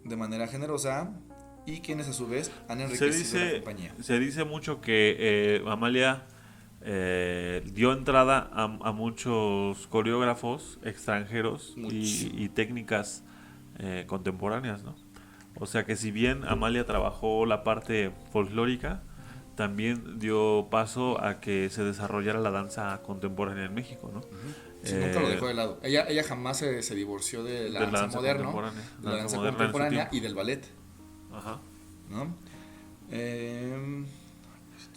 Speaker 2: De manera generosa y quienes a su vez han enriquecido la compañía.
Speaker 1: Se dice mucho que Amalia dio entrada a muchos coreógrafos extranjeros y técnicas contemporáneas, ¿no? O sea que si bien Amalia trabajó la parte folclórica, también dio paso a que se desarrollara la danza contemporánea en México, ¿no?
Speaker 2: Sí, nunca lo dejó de lado. Ella jamás se divorció de la danza moderna, de la danza contemporánea y del ballet.
Speaker 1: Ajá.
Speaker 2: ¿No?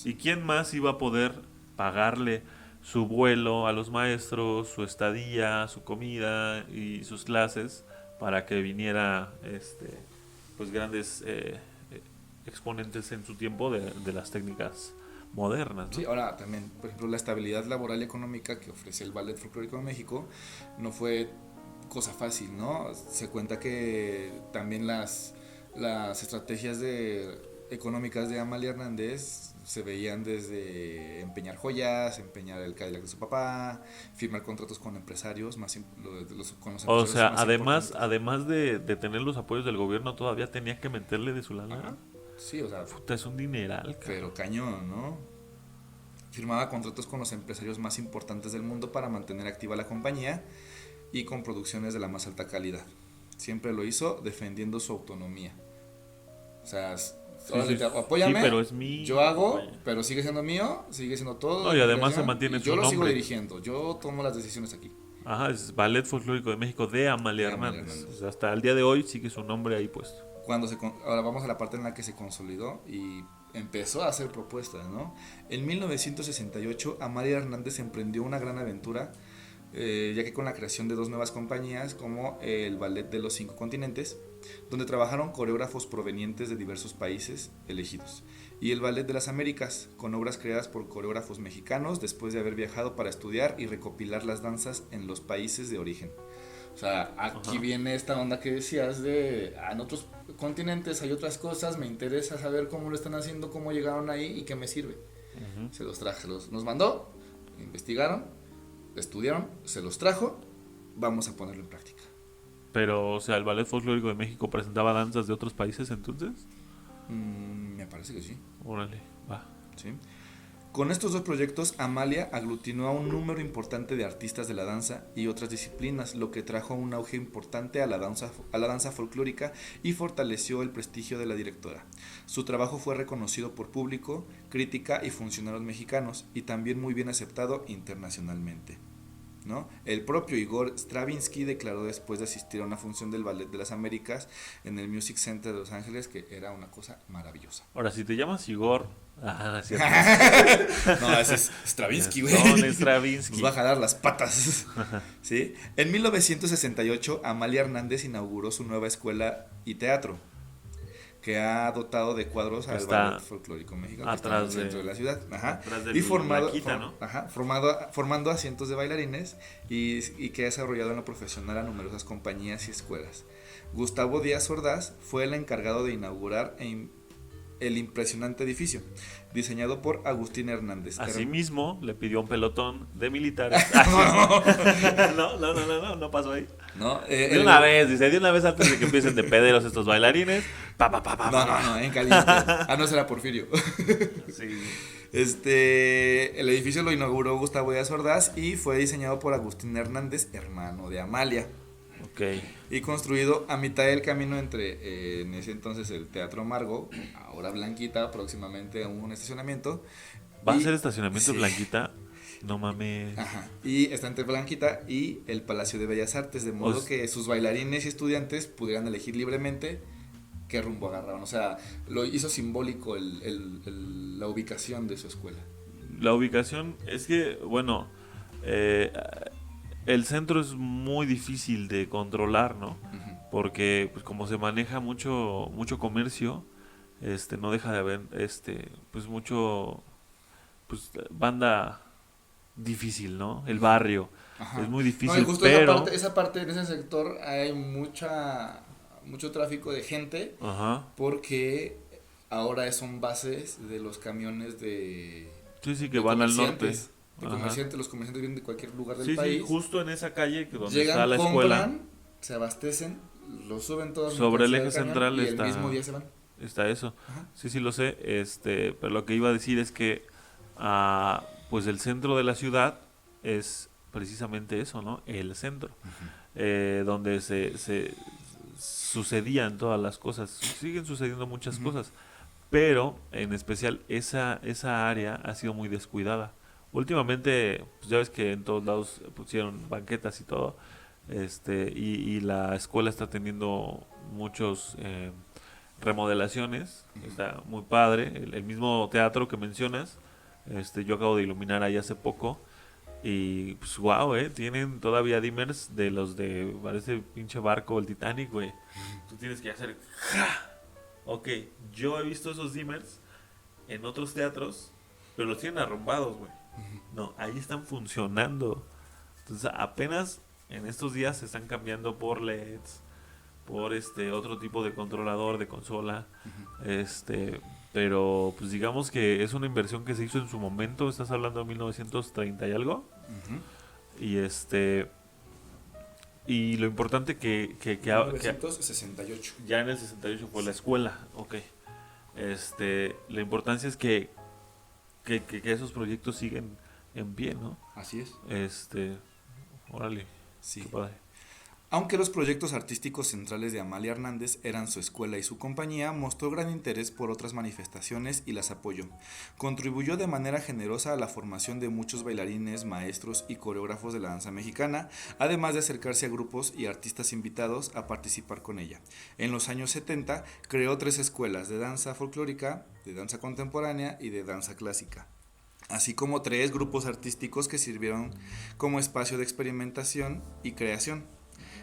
Speaker 1: ¿Y quién más iba a poder pagarle su vuelo a los maestros, su estadía, su comida y sus clases para que viniera pues grandes exponentes en su tiempo de las técnicas modernas, ¿no?
Speaker 2: Sí, ahora también, por ejemplo, la estabilidad laboral y económica que ofrece el Ballet Folclórico de México no fue cosa fácil, ¿no? Se cuenta que también las estrategias económicas de Amalia Hernández se veían desde empeñar joyas, empeñar el Cadillac de su papá, firmar contratos con empresarios, con los
Speaker 1: O
Speaker 2: empresarios
Speaker 1: sea,
Speaker 2: más importantes.
Speaker 1: además de tener los apoyos del gobierno, todavía tenía que meterle de su lana.
Speaker 2: Ajá. Sí, o sea,
Speaker 1: Puta, es un dineral,
Speaker 2: pero
Speaker 1: cabrón.
Speaker 2: cañón, ¿no? Firmaba contratos con los empresarios más importantes del mundo para mantener activa la compañía y con producciones de la más alta calidad. Siempre lo hizo defendiendo su autonomía. O sea,
Speaker 1: Sí,
Speaker 2: órale,
Speaker 1: sí, sí,
Speaker 2: apóyame,
Speaker 1: pero es mío,
Speaker 2: yo hago,
Speaker 1: güey.
Speaker 2: pero sigue siendo mío, sigue siendo todo
Speaker 1: No,
Speaker 2: de
Speaker 1: y
Speaker 2: mi
Speaker 1: además se
Speaker 2: creación
Speaker 1: mantiene
Speaker 2: y yo
Speaker 1: su
Speaker 2: lo sigo
Speaker 1: nombre.
Speaker 2: dirigiendo, yo tomo las decisiones aquí.
Speaker 1: Ajá, es Ballet Folclórico de México de Amalia
Speaker 2: De Amalia
Speaker 1: Hernández. O
Speaker 2: Hernández.
Speaker 1: sea, hasta el día de hoy sigue su nombre ahí puesto.
Speaker 2: Ahora vamos a la parte en la que se consolidó y empezó a hacer propuestas, ¿no? En 1968, Amalia Hernández emprendió una gran aventura, ya que con la creación de dos nuevas compañías, como el Ballet de los Cinco Continentes, donde trabajaron coreógrafos provenientes de diversos países elegidos, y el Ballet de las Américas, con obras creadas por coreógrafos mexicanos después de haber viajado para estudiar y recopilar las danzas en los países de origen. O sea, aquí
Speaker 1: Ajá.
Speaker 2: viene esta onda que decías de en otros continentes hay otras cosas, me interesa saber cómo lo están haciendo, cómo llegaron ahí y qué me sirve.
Speaker 1: Ujú.
Speaker 2: Se los traje, nos mandó, investigaron, estudiaron, se los trajo, vamos a ponerlo en práctica.
Speaker 1: Pero, o sea, el Ballet Folclórico de México presentaba danzas de otros países entonces.
Speaker 2: Me parece que sí,
Speaker 1: Órale, va.
Speaker 2: ¿sí? Con estos dos proyectos, Amalia aglutinó a un número importante de artistas de la danza y otras disciplinas, lo que trajo un auge importante a la danza folclórica y fortaleció el prestigio de la directora. Su trabajo fue reconocido por público, crítica y funcionarios mexicanos, y también muy bien aceptado internacionalmente, ¿no? El propio Igor Stravinsky declaró después de asistir a una función del Ballet de las Américas en el Music Center de Los Ángeles que era una cosa maravillosa.
Speaker 1: Ahora, si te llamas Igor. Ah, no es cierto.
Speaker 2: No, ese es Stravinsky, güey.
Speaker 1: Son
Speaker 2: Nos
Speaker 1: Stravinsky.
Speaker 2: va a jalar las patas. ¿Sí? En 1968, Amalia Hernández inauguró su nueva escuela y teatro, que ha dotado de cuadros al
Speaker 1: Está
Speaker 2: Ballet Folclórico Mexicano, que está en el
Speaker 1: atrás
Speaker 2: centro de la ciudad. Ajá.
Speaker 1: atrás de
Speaker 2: Y
Speaker 1: Blanquita, ¿no?
Speaker 2: formando a cientos de bailarines y que ha desarrollado en lo profesional a numerosas compañías y escuelas. Gustavo Díaz Ordaz fue el encargado de inaugurar el impresionante edificio, diseñado por Agustín Hernández.
Speaker 1: Asimismo, le pidió un pelotón de militares. No pasó ahí.
Speaker 2: ¿No?
Speaker 1: De una vez, dice, de una vez antes de que empiecen de pederos estos bailarines.
Speaker 2: No, en caliente. No será Porfirio.
Speaker 1: Sí.
Speaker 2: El edificio lo inauguró Gustavo Díaz Ordaz y fue diseñado por Agustín Hernández, hermano de Amalia.
Speaker 1: Ok.
Speaker 2: Y construido a mitad del camino entre, en ese entonces, el Teatro Margo, ahora Blanquita, próximamente un estacionamiento.
Speaker 1: ¿Va a ser estacionamiento
Speaker 2: sí.
Speaker 1: Blanquita? No mames.
Speaker 2: Ajá. Y está entre Blanquita y el Palacio de Bellas Artes, de modo que sus bailarines y estudiantes pudieran elegir libremente qué rumbo agarraban. O sea, lo hizo simbólico la ubicación de su escuela.
Speaker 1: La ubicación es que, bueno, el centro es muy difícil de controlar, ¿no?
Speaker 2: Ujú.
Speaker 1: Porque pues como se maneja mucho comercio, no deja de haber pues mucho pues banda difícil, ¿no? El barrio
Speaker 2: Ajá.
Speaker 1: es muy
Speaker 2: No, y
Speaker 1: difícil,
Speaker 2: justo
Speaker 1: pero
Speaker 2: esa parte, en ese sector hay mucho tráfico de gente
Speaker 1: ajá.
Speaker 2: porque ahora son bases de los camiones
Speaker 1: Sí, que
Speaker 2: de
Speaker 1: van al norte.
Speaker 2: comerciantes. Los comerciantes vienen de cualquier lugar del
Speaker 1: Sí,
Speaker 2: país.
Speaker 1: justo en esa calle que donde
Speaker 2: Llegan,
Speaker 1: está la escuela,
Speaker 2: compran, se abastecen, lo suben todos
Speaker 1: sobre el eje
Speaker 2: del camión
Speaker 1: central
Speaker 2: y
Speaker 1: está
Speaker 2: el mismo día se van.
Speaker 1: está eso.
Speaker 2: Ajá.
Speaker 1: Sí, lo sé, pero lo que iba a decir es que pues el centro de la ciudad es precisamente eso, ¿no? El centro, donde se sucedían todas las cosas, siguen sucediendo muchas cosas, pero en especial esa área ha sido muy descuidada. Últimamente, pues ya ves que en todos lados pusieron banquetas y todo, y la escuela está teniendo muchos remodelaciones, está muy padre, el mismo teatro que mencionas, yo acabo de iluminar ahí hace poco y pues wow, tienen todavía dimmers de los de parece pinche barco el Titanic, güey. Tú tienes que hacer ¡ja! Ok, yo he visto esos dimmers en otros teatros pero los tienen arrumbados, güey. No, ahí están funcionando. Entonces apenas en estos días se están cambiando por LEDs, por otro tipo de controlador de consola. Pero pues digamos que es una inversión que se hizo en su momento. Estás hablando de 1930 y algo. Y y lo importante que
Speaker 2: 1968.
Speaker 1: ya en el 68 fue la escuela, ok. La importancia es que esos proyectos siguen en pie, ¿no?
Speaker 2: Así es.
Speaker 1: Órale,
Speaker 2: Sí.
Speaker 1: qué padre.
Speaker 2: Aunque los proyectos artísticos centrales de Amalia Hernández eran su escuela y su compañía, mostró gran interés por otras manifestaciones y las apoyó. Contribuyó de manera generosa a la formación de muchos bailarines, maestros y coreógrafos de la danza mexicana, además de acercarse a grupos y artistas invitados a participar con ella. En los años 70 creó 3 escuelas de danza folclórica, de danza contemporánea y de danza clásica, así como 3 grupos artísticos que sirvieron como espacio de experimentación y creación.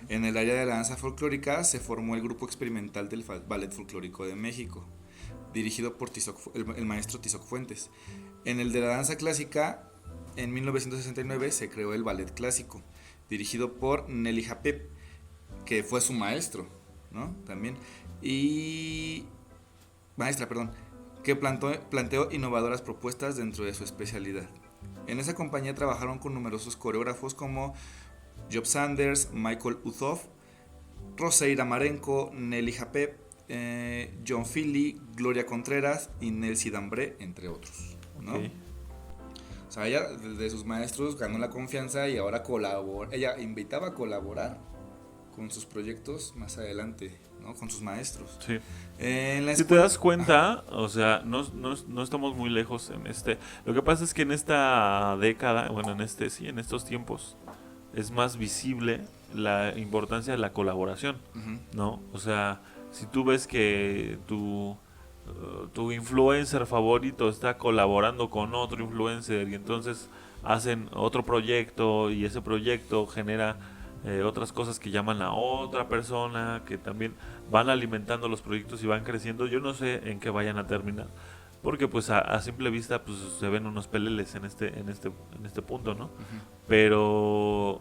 Speaker 2: En el área de la danza folclórica se formó el grupo experimental del Ballet Folclórico de México, dirigido por el maestro Tizoc Fuentes. En el de la danza clásica, en 1969 se creó el Ballet Clásico, dirigido por Nelly Japep, que fue su maestro, ¿no? También. Y maestra, perdón, que planteó innovadoras propuestas dentro de su especialidad. En esa compañía trabajaron con numerosos coreógrafos como Job Sanders, Michael Uzoff, Roseira Marenco, Nelly Japep, John Philly, Gloria Contreras y Nelsie Dambré, entre otros, ¿no?
Speaker 1: Okay.
Speaker 2: O sea, ella de sus maestros ganó la confianza y ahora colabora. Ella invitaba a colaborar con sus proyectos más adelante, ¿no? Con sus maestros.
Speaker 1: Sí.
Speaker 2: Si
Speaker 1: te das cuenta, o sea, no estamos muy lejos en Lo que pasa es que en esta década, bueno, en estos tiempos, es más visible la importancia de la colaboración, ¿no? O sea, si tú ves que tu influencer favorito está colaborando con otro influencer y entonces hacen otro proyecto y ese proyecto genera otras cosas que llaman a otra persona, que también van alimentando los proyectos y van creciendo, yo no sé en qué vayan a terminar. Porque pues a simple vista pues se ven unos peleles en este punto, ¿no? Pero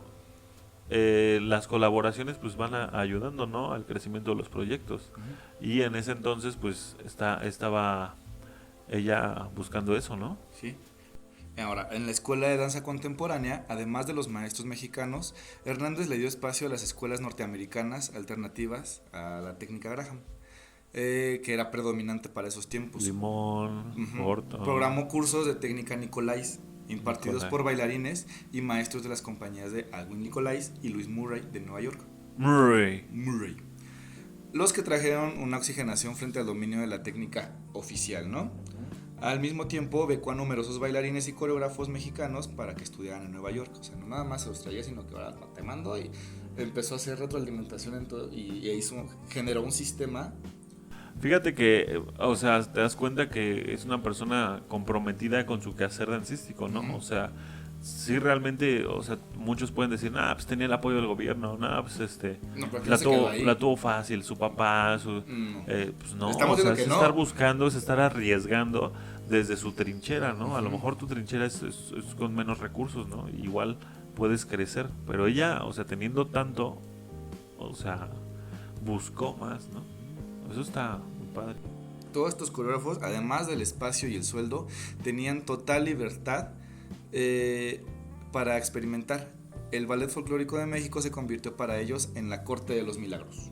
Speaker 1: las colaboraciones pues van ayudando, ¿no? Al crecimiento de los proyectos. Y en ese entonces pues estaba ella buscando eso, ¿no?
Speaker 2: Sí. Ahora, en la Escuela de Danza Contemporánea, además de los maestros mexicanos, Hernández le dio espacio a las escuelas norteamericanas alternativas a la técnica Graham. Que era predominante para esos tiempos.
Speaker 1: Limón, Horton.
Speaker 2: Programó cursos de técnica Nicolais, impartidos por bailarines y maestros de las compañías de Alwyn Nicolais y Louis Murray de Nueva York.
Speaker 1: Murray.
Speaker 2: Los que trajeron una oxigenación frente al dominio de la técnica oficial, ¿no? Al mismo tiempo becó a numerosos bailarines y coreógrafos mexicanos para que estudiaran en Nueva York. O sea, no nada más se los traía, sino que ahora te mando, y empezó a hacer retroalimentación en todo, y generó un sistema.
Speaker 1: Fíjate que, o sea, te das cuenta que es una persona comprometida con su quehacer dancístico, ¿no? O sea, sí realmente, o sea, muchos pueden decir, pues tenía el apoyo del gobierno, pues la tuvo fácil, su papá, pues no, o sea, es estar buscando, es estar arriesgando desde su trinchera, ¿no? A lo mejor tu trinchera es con menos recursos, ¿no? Igual puedes crecer, pero ella, o sea, teniendo tanto, o sea, buscó más, ¿no? Eso está muy padre.
Speaker 2: Todos estos coreógrafos, además del espacio y el sueldo, tenían total libertad para experimentar. El Ballet Folclórico de México se convirtió para ellos en la corte de los milagros.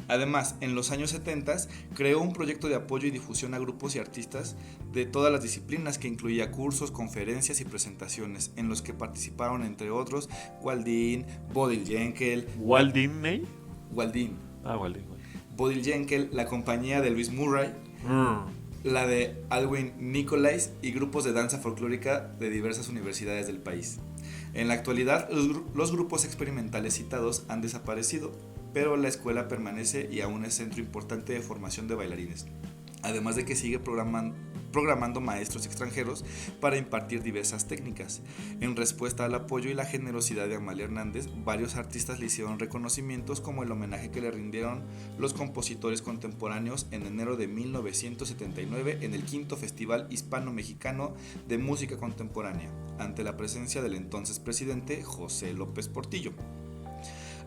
Speaker 2: Además, en los años 70 creó un proyecto de apoyo y difusión a grupos y artistas de todas las disciplinas, que incluía cursos, conferencias y presentaciones, en los que participaron entre otros Waldin, Bodil Jenkel.
Speaker 1: ¿Waldin?
Speaker 2: Waldin.
Speaker 1: Waldin.
Speaker 2: Bodil Jenkel, la compañía de Louis Murray, la de Alwyn Nicolais y grupos de danza folclórica de diversas universidades del país. En la actualidad, los grupos experimentales citados han desaparecido, pero la escuela permanece y aún es centro importante de formación de bailarines. Además de que sigue programando maestros extranjeros para impartir diversas técnicas. En respuesta al apoyo y la generosidad de Amalia Hernández, varios artistas le hicieron reconocimientos, como el homenaje que le rindieron los compositores contemporáneos en enero de 1979 en el quinto Festival Hispano-Mexicano de Música Contemporánea, ante la presencia del entonces presidente José López Portillo.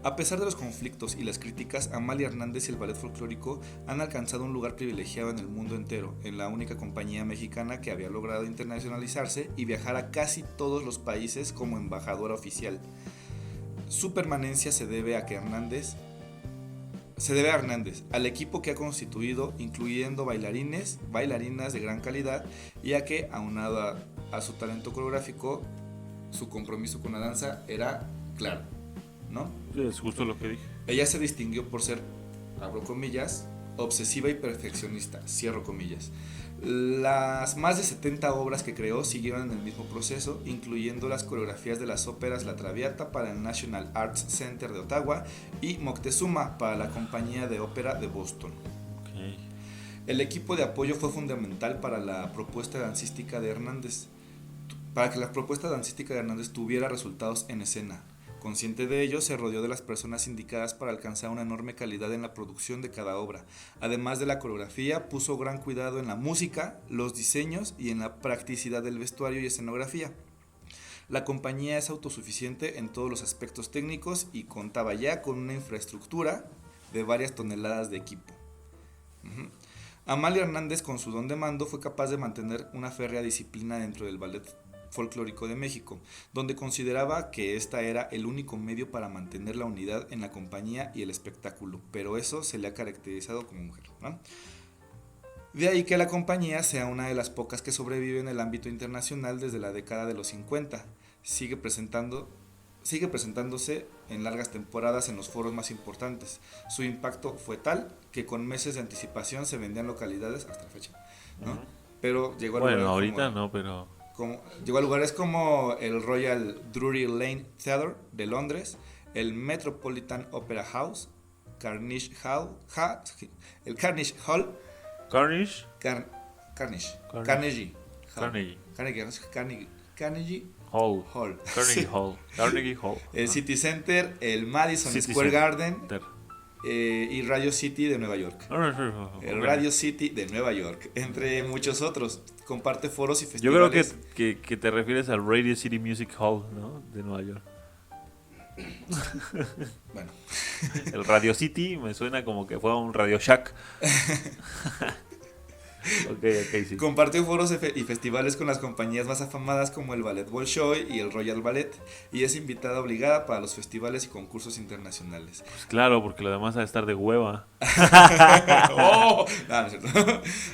Speaker 2: A pesar de los conflictos y las críticas, Amalia Hernández y el ballet folclórico han alcanzado un lugar privilegiado en el mundo entero, en la única compañía mexicana que había logrado internacionalizarse y viajar a casi todos los países como embajadora oficial. Su permanencia se debe a Hernández, al equipo que ha constituido, incluyendo bailarinas de gran calidad, y a que, aunado a su talento coreográfico, su compromiso con la danza era claro, ¿no?
Speaker 1: Es justo lo que dije.
Speaker 2: Ella se distinguió por ser, abro comillas, obsesiva y perfeccionista, cierro comillas. Las más de 70 obras que creó siguieron en el mismo proceso, incluyendo las coreografías de las óperas La Traviata para el National Arts Center de Ottawa y Moctezuma para la Compañía de Ópera de Boston.
Speaker 1: Okay.
Speaker 2: El equipo de apoyo fue fundamental para la propuesta dancística de Hernández, para que la propuesta dancística de Hernández tuviera resultados en escena. Consciente de ello, se rodeó de las personas indicadas para alcanzar una enorme calidad en la producción de cada obra. Además de la coreografía, puso gran cuidado en la música, los diseños y en la practicidad del vestuario y escenografía. La compañía es autosuficiente en todos los aspectos técnicos y contaba ya con una infraestructura de varias toneladas de equipo. Amalia Hernández, con su don de mando, fue capaz de mantener una férrea disciplina dentro del ballet folclórico de México, donde consideraba que esta era el único medio para mantener la unidad en la compañía y el espectáculo, pero eso se le ha caracterizado como mujer, ¿no? De ahí que la compañía sea una de las pocas que sobrevive en el ámbito internacional desde la década de los 50, sigue presentándose en largas temporadas en los foros más importantes. Su impacto fue tal que con meses de anticipación se vendían localidades hasta la fecha, ¿no? Pero llegó a
Speaker 1: bueno, ahorita no, pero
Speaker 2: llegó a lugares como el Royal Drury Lane Theatre de Londres, el Metropolitan Opera House, Carnegie Hall, Carnegie Hall, Carnegie Hall, el City Center, el Madison Square Garden y Radio City de Nueva York. El Radio City de Nueva York, entre muchos otros. Comparte foros y festivales.
Speaker 1: Yo creo que te refieres al Radio City Music Hall, ¿no? De Nueva York.
Speaker 2: Bueno.
Speaker 1: El Radio City me suena como que fue un Radio Shack. Okay, sí.
Speaker 2: Comparte foros y festivales con las compañías más afamadas como el Ballet Bolshoi y el Royal Ballet, y es invitada obligada para los festivales y concursos internacionales.
Speaker 1: Pues claro, porque lo demás ha de estar de hueva.
Speaker 2: No es cierto.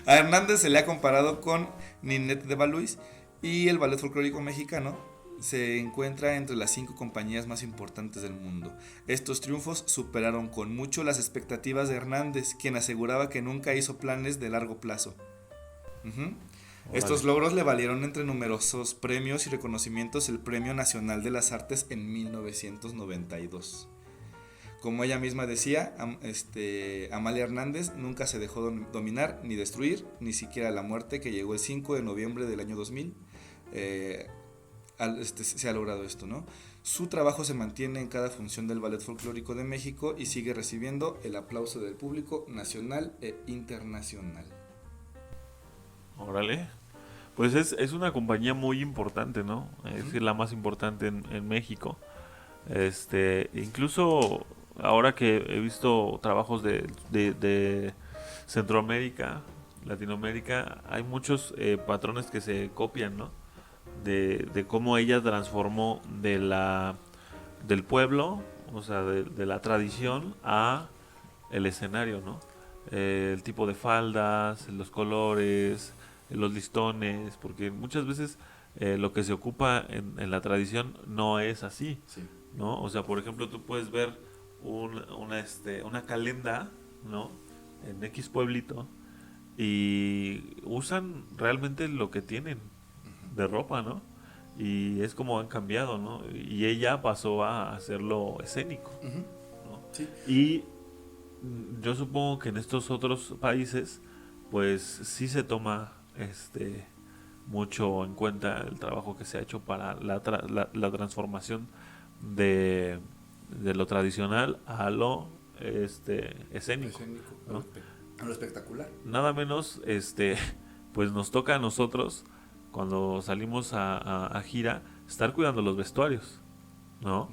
Speaker 2: A Hernández se le ha comparado con Ninette de Valois, y el ballet folclórico mexicano se encuentra entre las 5 compañías más importantes del mundo. Estos triunfos superaron con mucho las expectativas de Hernández, quien aseguraba que nunca hizo planes de largo plazo. Estos logros le valieron, entre numerosos premios y reconocimientos, el Premio Nacional de las Artes en 1992. Como ella misma decía, Amalia Hernández nunca se dejó dominar ni destruir, ni siquiera la muerte, que llegó el 5 de noviembre del año 2000. Se ha logrado esto, ¿no? Su trabajo se mantiene en cada función del Ballet Folclórico de México y sigue recibiendo el aplauso del público nacional e internacional.
Speaker 1: Órale. Pues es una compañía muy importante, ¿no? Es la más importante en México. Incluso ahora que he visto trabajos de Centroamérica, Latinoamérica, hay muchos patrones que se copian, ¿no? De cómo ella transformó del pueblo, o sea, de la tradición a el escenario, ¿no? El tipo de faldas, los colores, los listones, porque muchas veces lo que se ocupa en la tradición no es así,
Speaker 2: sí,
Speaker 1: ¿no? O sea, por ejemplo, tú puedes ver una calenda, ¿no? En X pueblito, y usan realmente lo que tienen de ropa, ¿no? Y es como han cambiado, ¿no? Y ella pasó a hacerlo escénico, ¿no?
Speaker 2: Sí.
Speaker 1: Y yo supongo que en estos otros países, pues sí se toma mucho en cuenta el trabajo que se ha hecho para la transformación de lo tradicional a lo escénico,
Speaker 2: Escénico,
Speaker 1: ¿no?
Speaker 2: a lo espectacular.
Speaker 1: Nada menos, pues nos toca a nosotros, cuando salimos a gira, estar cuidando los vestuarios, ¿no?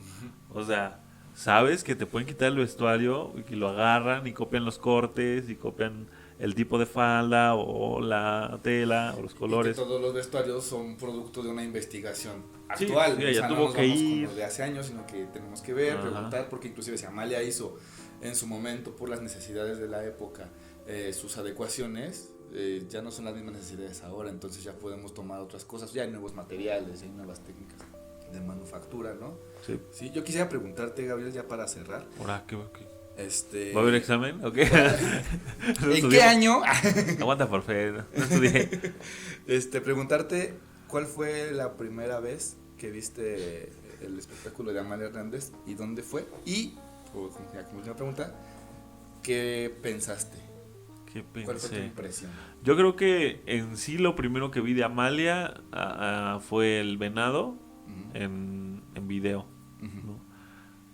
Speaker 1: O sea, sabes que te pueden quitar el vestuario y que lo agarran y copian los cortes y copian el tipo de falda o la tela o los
Speaker 2: Y que
Speaker 1: colores.
Speaker 2: todos los vestuarios son producto de una investigación
Speaker 1: Sí,
Speaker 2: actual.
Speaker 1: sí,
Speaker 2: O
Speaker 1: ella
Speaker 2: sea,
Speaker 1: tuvo
Speaker 2: no nos
Speaker 1: que
Speaker 2: vamos
Speaker 1: ir.
Speaker 2: con lo de hace años, sino que tenemos que ver,
Speaker 1: Ajá.
Speaker 2: preguntar, porque inclusive si Amalia hizo en su momento por las necesidades de la época sus adecuaciones, ya no son las mismas necesidades ahora, entonces ya podemos tomar otras cosas, ya hay nuevos materiales, hay nuevas técnicas de manufactura, ¿no?
Speaker 1: Sí.
Speaker 2: Sí, yo quisiera preguntarte, Gabriel, ya para cerrar.
Speaker 1: Ahora, ¿qué?
Speaker 2: ¿Va
Speaker 1: ¿Va a haber examen? ¿O qué? No
Speaker 2: ¿En qué
Speaker 1: estudiamos.
Speaker 2: año?
Speaker 1: Aguanta, por fe, no estudié.
Speaker 2: Preguntarte cuál fue la primera vez que viste el espectáculo de Amalia Hernández y dónde fue, y como última pregunta, ¿qué pensaste?
Speaker 1: ¿Qué
Speaker 2: ¿Cuál fue tu
Speaker 1: pensé?
Speaker 2: impresión?
Speaker 1: Yo creo que en sí lo primero que vi de Amalia fue el venado
Speaker 2: Ujú,
Speaker 1: en video,
Speaker 2: ujú,
Speaker 1: ¿no?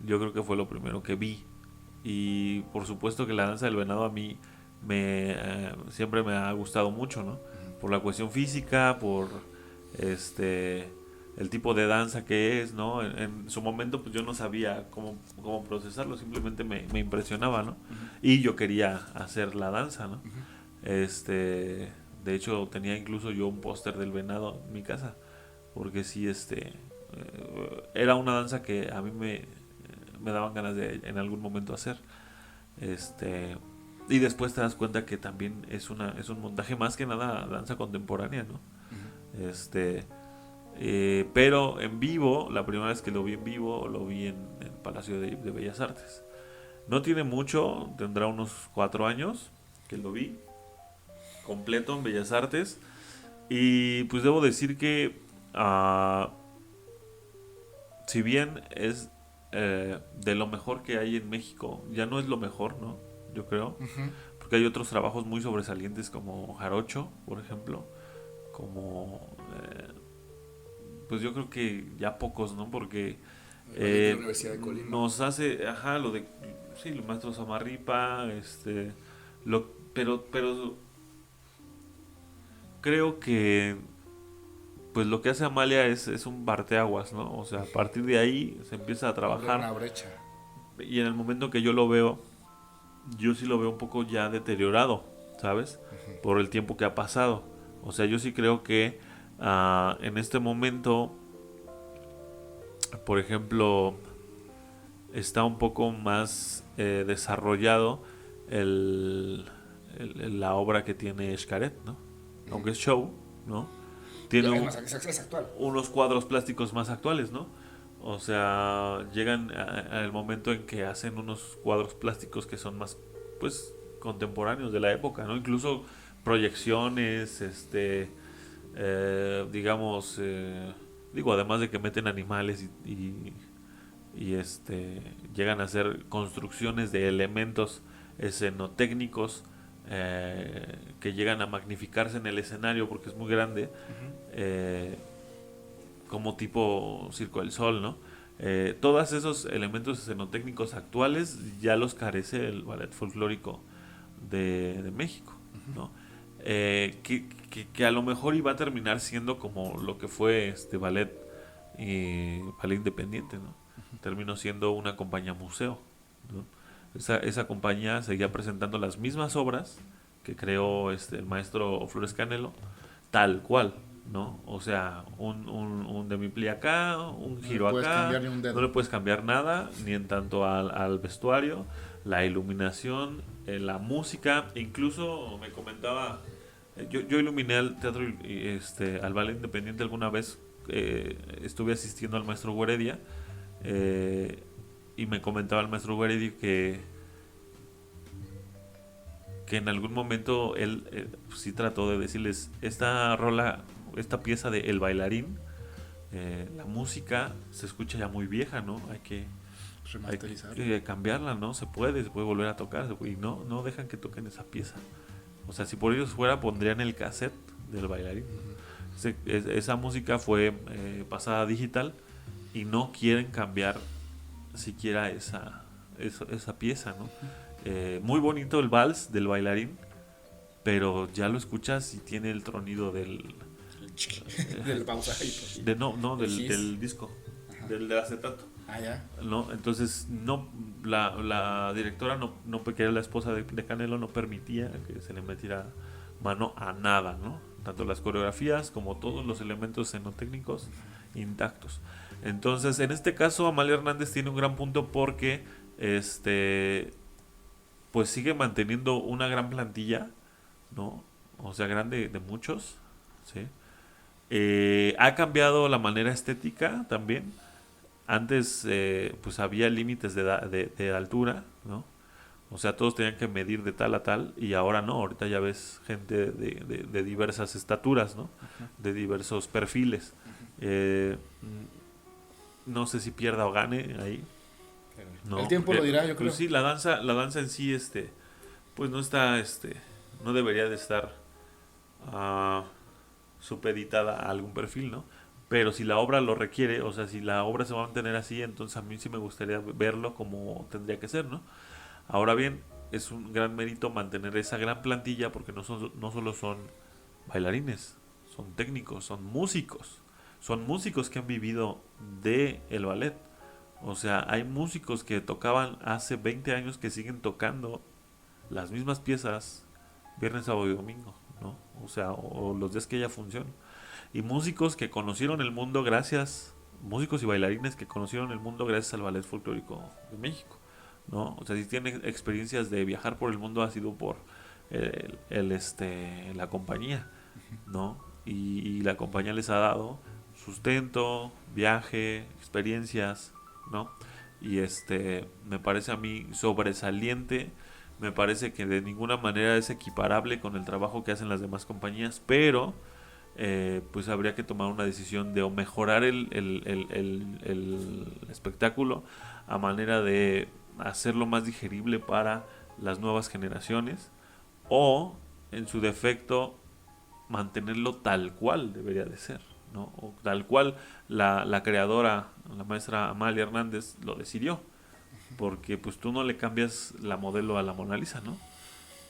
Speaker 1: Yo creo que fue lo primero que vi. Y por supuesto que la danza del venado a mí siempre me ha gustado mucho, ¿no?
Speaker 2: ujú.
Speaker 1: Por la cuestión física, por el tipo de danza que es, ¿no? En su momento pues yo no sabía cómo procesarlo, simplemente me impresionaba, ¿no? Y yo quería hacer la danza, ¿no? De hecho tenía incluso yo un póster del venado en mi casa, porque sí, era una danza que a mí me daban ganas de en algún momento hacer. Este, y después te das cuenta que también es un montaje más que nada danza contemporánea, ¿no? Pero en vivo, la primera vez que lo vi en vivo, lo vi en el Palacio de Bellas Artes. No tiene mucho, tendrá unos 4 años que lo vi completo en Bellas Artes. Y pues debo decir que, si bien es de lo mejor que hay en México, ya no es lo mejor, ¿no? Yo creo.
Speaker 2: Ujú.
Speaker 1: Porque hay otros trabajos muy sobresalientes como Jarocho, por ejemplo. Como, pues yo creo que ya pocos, ¿no? Porque
Speaker 2: El ballet de la Universidad de Colima.
Speaker 1: nos hace, ajá, sí, los maestros Amarripa, pero creo que, pues lo que hace Amalia es un parteaguas, ¿no? O sea, a partir de ahí se empieza a
Speaker 2: Abre una
Speaker 1: trabajar
Speaker 2: brecha.
Speaker 1: y en el momento que yo lo veo, yo sí lo veo un poco ya deteriorado, ¿sabes?
Speaker 2: Ujú.
Speaker 1: Por el tiempo que ha pasado. O sea, yo sí creo que en este momento, por ejemplo, está un poco más desarrollado la obra que tiene Xcaret, ¿no? Aunque es show, ¿no? Tiene
Speaker 2: Es actual.
Speaker 1: unos cuadros plásticos más actuales, ¿no? O sea, llegan al momento en que hacen unos cuadros plásticos que son más, pues, contemporáneos de la época, ¿no? Incluso proyecciones, digamos, digo, además de que meten animales y llegan a hacer construcciones de elementos escenotécnicos que llegan a magnificarse en el escenario porque es muy grande, eh, como tipo Circo del Sol, ¿no? Todos esos elementos escenotécnicos actuales ya los carece el ballet folclórico de México, ¿no? Que a lo mejor iba a terminar siendo como lo que fue este ballet independiente, ¿no? Terminó siendo una compañía museo, ¿no? Esa compañía seguía presentando las mismas obras que creó el maestro Flores Canelo, tal cual, ¿no? O sea, un demi-plie acá, un
Speaker 2: No le
Speaker 1: giro
Speaker 2: puedes
Speaker 1: acá,
Speaker 2: cambiar ni un dedo.
Speaker 1: no le puedes cambiar nada, ni en tanto al vestuario, la iluminación, la música, incluso me comentaba, yo iluminé al teatro, al ballet independiente alguna vez, estuve asistiendo al maestro Gueredia, y me comentaba el maestro Gueredia que en algún momento él sí trató de decirles, esta pieza de El Bailarín, la música se escucha ya muy vieja, ¿no? Hay que
Speaker 2: Remasterizar.
Speaker 1: cambiarla, ¿no? Se puede volver a tocar, y no dejan que toquen esa pieza. O sea, si por ellos fuera, pondrían el cassette del bailarín. Esa música fue pasada digital y no quieren cambiar siquiera esa pieza, ¿no? Muy bonito el vals del bailarín, pero ya lo escuchas y tiene el tronido del
Speaker 2: pausa.
Speaker 1: Del disco, del acetato.
Speaker 2: Ya.
Speaker 1: ¿No? Entonces la directora que era la esposa de Canelo, no permitía que se le metiera mano a nada, ¿no? Tanto las coreografías como todos los elementos escenotécnicos intactos. Entonces, en este caso, Amalia Hernández tiene un gran punto porque pues sigue manteniendo una gran plantilla, ¿no? O sea, grande de muchos, ¿sí? Ha cambiado la manera estética también. Antes pues había límites de altura, ¿no? O sea, todos tenían que medir de tal a tal, y ahora no. Ahorita ya ves gente de diversas estaturas, ¿no? De diversos perfiles. No sé si pierda o gane ahí.
Speaker 2: No, el tiempo lo dirá, yo creo.
Speaker 1: Pues sí, la danza en sí, pues no está, no debería de estar supeditada a algún perfil, ¿no? Pero si la obra lo requiere, o sea, si la obra se va a mantener así, entonces a mí sí me gustaría verlo como tendría que ser, ¿no? Ahora bien, es un gran mérito mantener esa gran plantilla, porque no solo son bailarines, son técnicos, son músicos que han vivido de el ballet. O sea, hay músicos que tocaban hace 20 años que siguen tocando las mismas piezas viernes, sábado y domingo, ¿no? O sea, o los días que haya función. Y músicos que conocieron el mundo músicos y bailarines que conocieron el mundo gracias al Ballet Folclórico de México, ¿no? O sea, si tienen experiencias de viajar por el mundo, ha sido por la compañía, ¿no? Y la compañía les ha dado sustento, viaje, experiencias, ¿no? Y me parece a mí sobresaliente. Me parece que de ninguna manera es equiparable con el trabajo que hacen las demás compañías, pero pues habría que tomar una decisión de o mejorar el espectáculo a manera de hacerlo más digerible para las nuevas generaciones, o en su defecto mantenerlo tal cual debería de ser, ¿no? O tal cual la creadora, la maestra Amalia Hernández, lo decidió, porque pues tú no le cambias la modelo a la Mona Lisa, ¿no?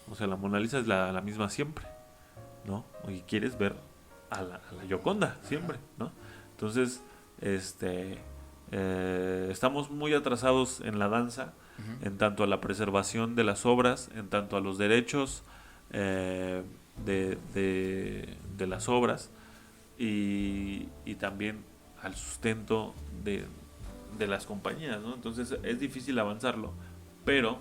Speaker 1: O sea, la Mona Lisa es la misma siempre, ¿no? Y quieres ver a la Gioconda siempre, ¿no? Entonces, estamos muy atrasados en la danza, en tanto a la preservación de las obras, en tanto a los derechos de las obras, y también al sustento de las compañías, ¿no? Entonces es difícil avanzarlo, pero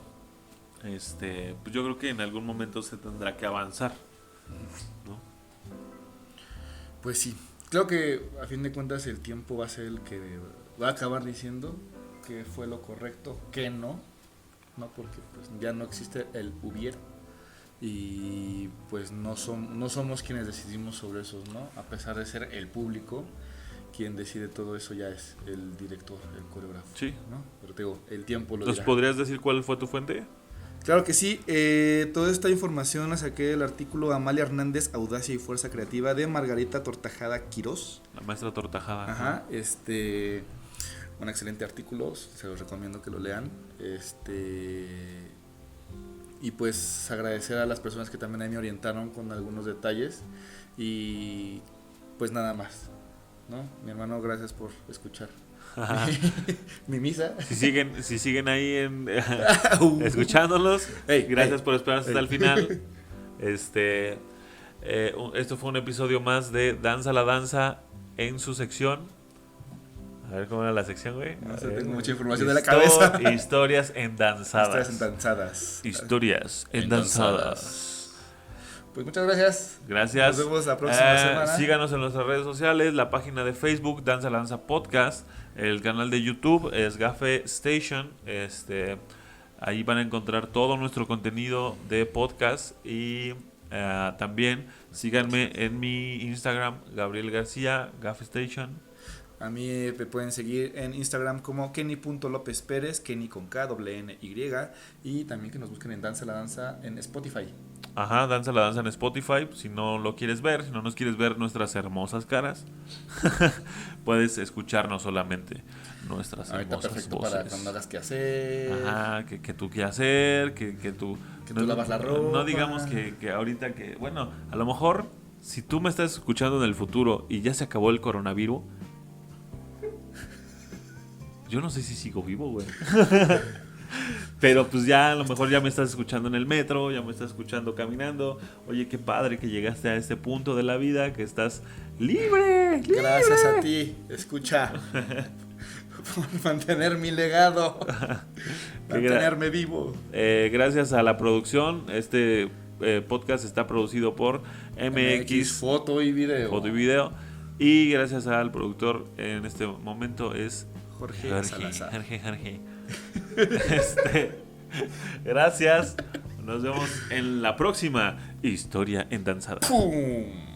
Speaker 1: pues yo creo que en algún momento se tendrá que avanzar, ¿no?
Speaker 2: Pues sí, creo que a fin de cuentas el tiempo va a ser el que va a acabar diciendo que fue lo correcto, que no, porque pues ya no existe el hubiera, y pues no somos quienes decidimos sobre eso, ¿no? A pesar de ser el público quien decide todo eso, ya es el director, el coreógrafo,
Speaker 1: sí,
Speaker 2: ¿no? Pero te digo, el tiempo lo
Speaker 1: dirá. ¿Nos podrías decir cuál fue tu fuente?
Speaker 2: Claro que sí, toda esta información la saqué del artículo Amalia Hernández, Audacia y Fuerza Creativa, de Margarita Tortajada Quirós.
Speaker 1: La maestra Tortajada.
Speaker 2: Ajá, un excelente artículo, se los recomiendo que lo lean. Y pues agradecer a las personas que también ahí me orientaron con algunos detalles. Y pues nada más, ¿no? Mi hermano, gracias por escuchar mi misa.
Speaker 1: Si siguen ahí escuchándolos, gracias por esperarse hasta el final. Esto fue un episodio más de Danza la Danza en su sección. A ver cómo era la sección, güey.
Speaker 2: No sé, tengo mucha información de la cabeza.
Speaker 1: Historias endanzadas.
Speaker 2: Historias
Speaker 1: endanzadas.
Speaker 2: Pues muchas gracias.
Speaker 1: Gracias.
Speaker 2: Nos vemos la próxima semana.
Speaker 1: Síganos en nuestras redes sociales, la página de Facebook, Danza la Danza Podcast. El canal de YouTube es Gafe Station. Ahí van a encontrar todo nuestro contenido de podcast. Y también síganme en mi Instagram, Gabriel García, Gafe Station.
Speaker 2: A mí me pueden seguir en Instagram como kenny.lopezperez, Kenny con K, N-Y, y también que nos busquen en Danza la Danza en Spotify.
Speaker 1: Ajá, Danza la Danza en Spotify. Si no lo quieres ver, si no nos quieres ver nuestras hermosas caras, puedes escucharnos solamente nuestras
Speaker 2: Ahorita
Speaker 1: hermosas
Speaker 2: perfecto
Speaker 1: voces.
Speaker 2: para cuando hagas que hacer.
Speaker 1: Ajá, que tú qué hacer, que tú...
Speaker 2: Que tú lavas la ropa.
Speaker 1: No digamos que ahorita que... Bueno, a lo mejor, si tú me estás escuchando en el futuro y ya se acabó el coronavirus, yo no sé si sigo vivo, güey. Pero pues ya a lo mejor ya me estás escuchando en el metro, ya me estás escuchando caminando. Oye, qué padre que llegaste a este punto de la vida, que estás libre.
Speaker 2: Gracias a ti, escucha. Por mantener mi legado. Mantenerme vivo.
Speaker 1: Gracias a la producción, este podcast está producido por MX
Speaker 2: Foto y Video.
Speaker 1: Foto y Video. Y gracias al productor en este momento es
Speaker 2: Jorge Salazar.
Speaker 1: Jorge. Gracias. Nos vemos en la próxima Historia Endanzada.
Speaker 2: ¡Pum!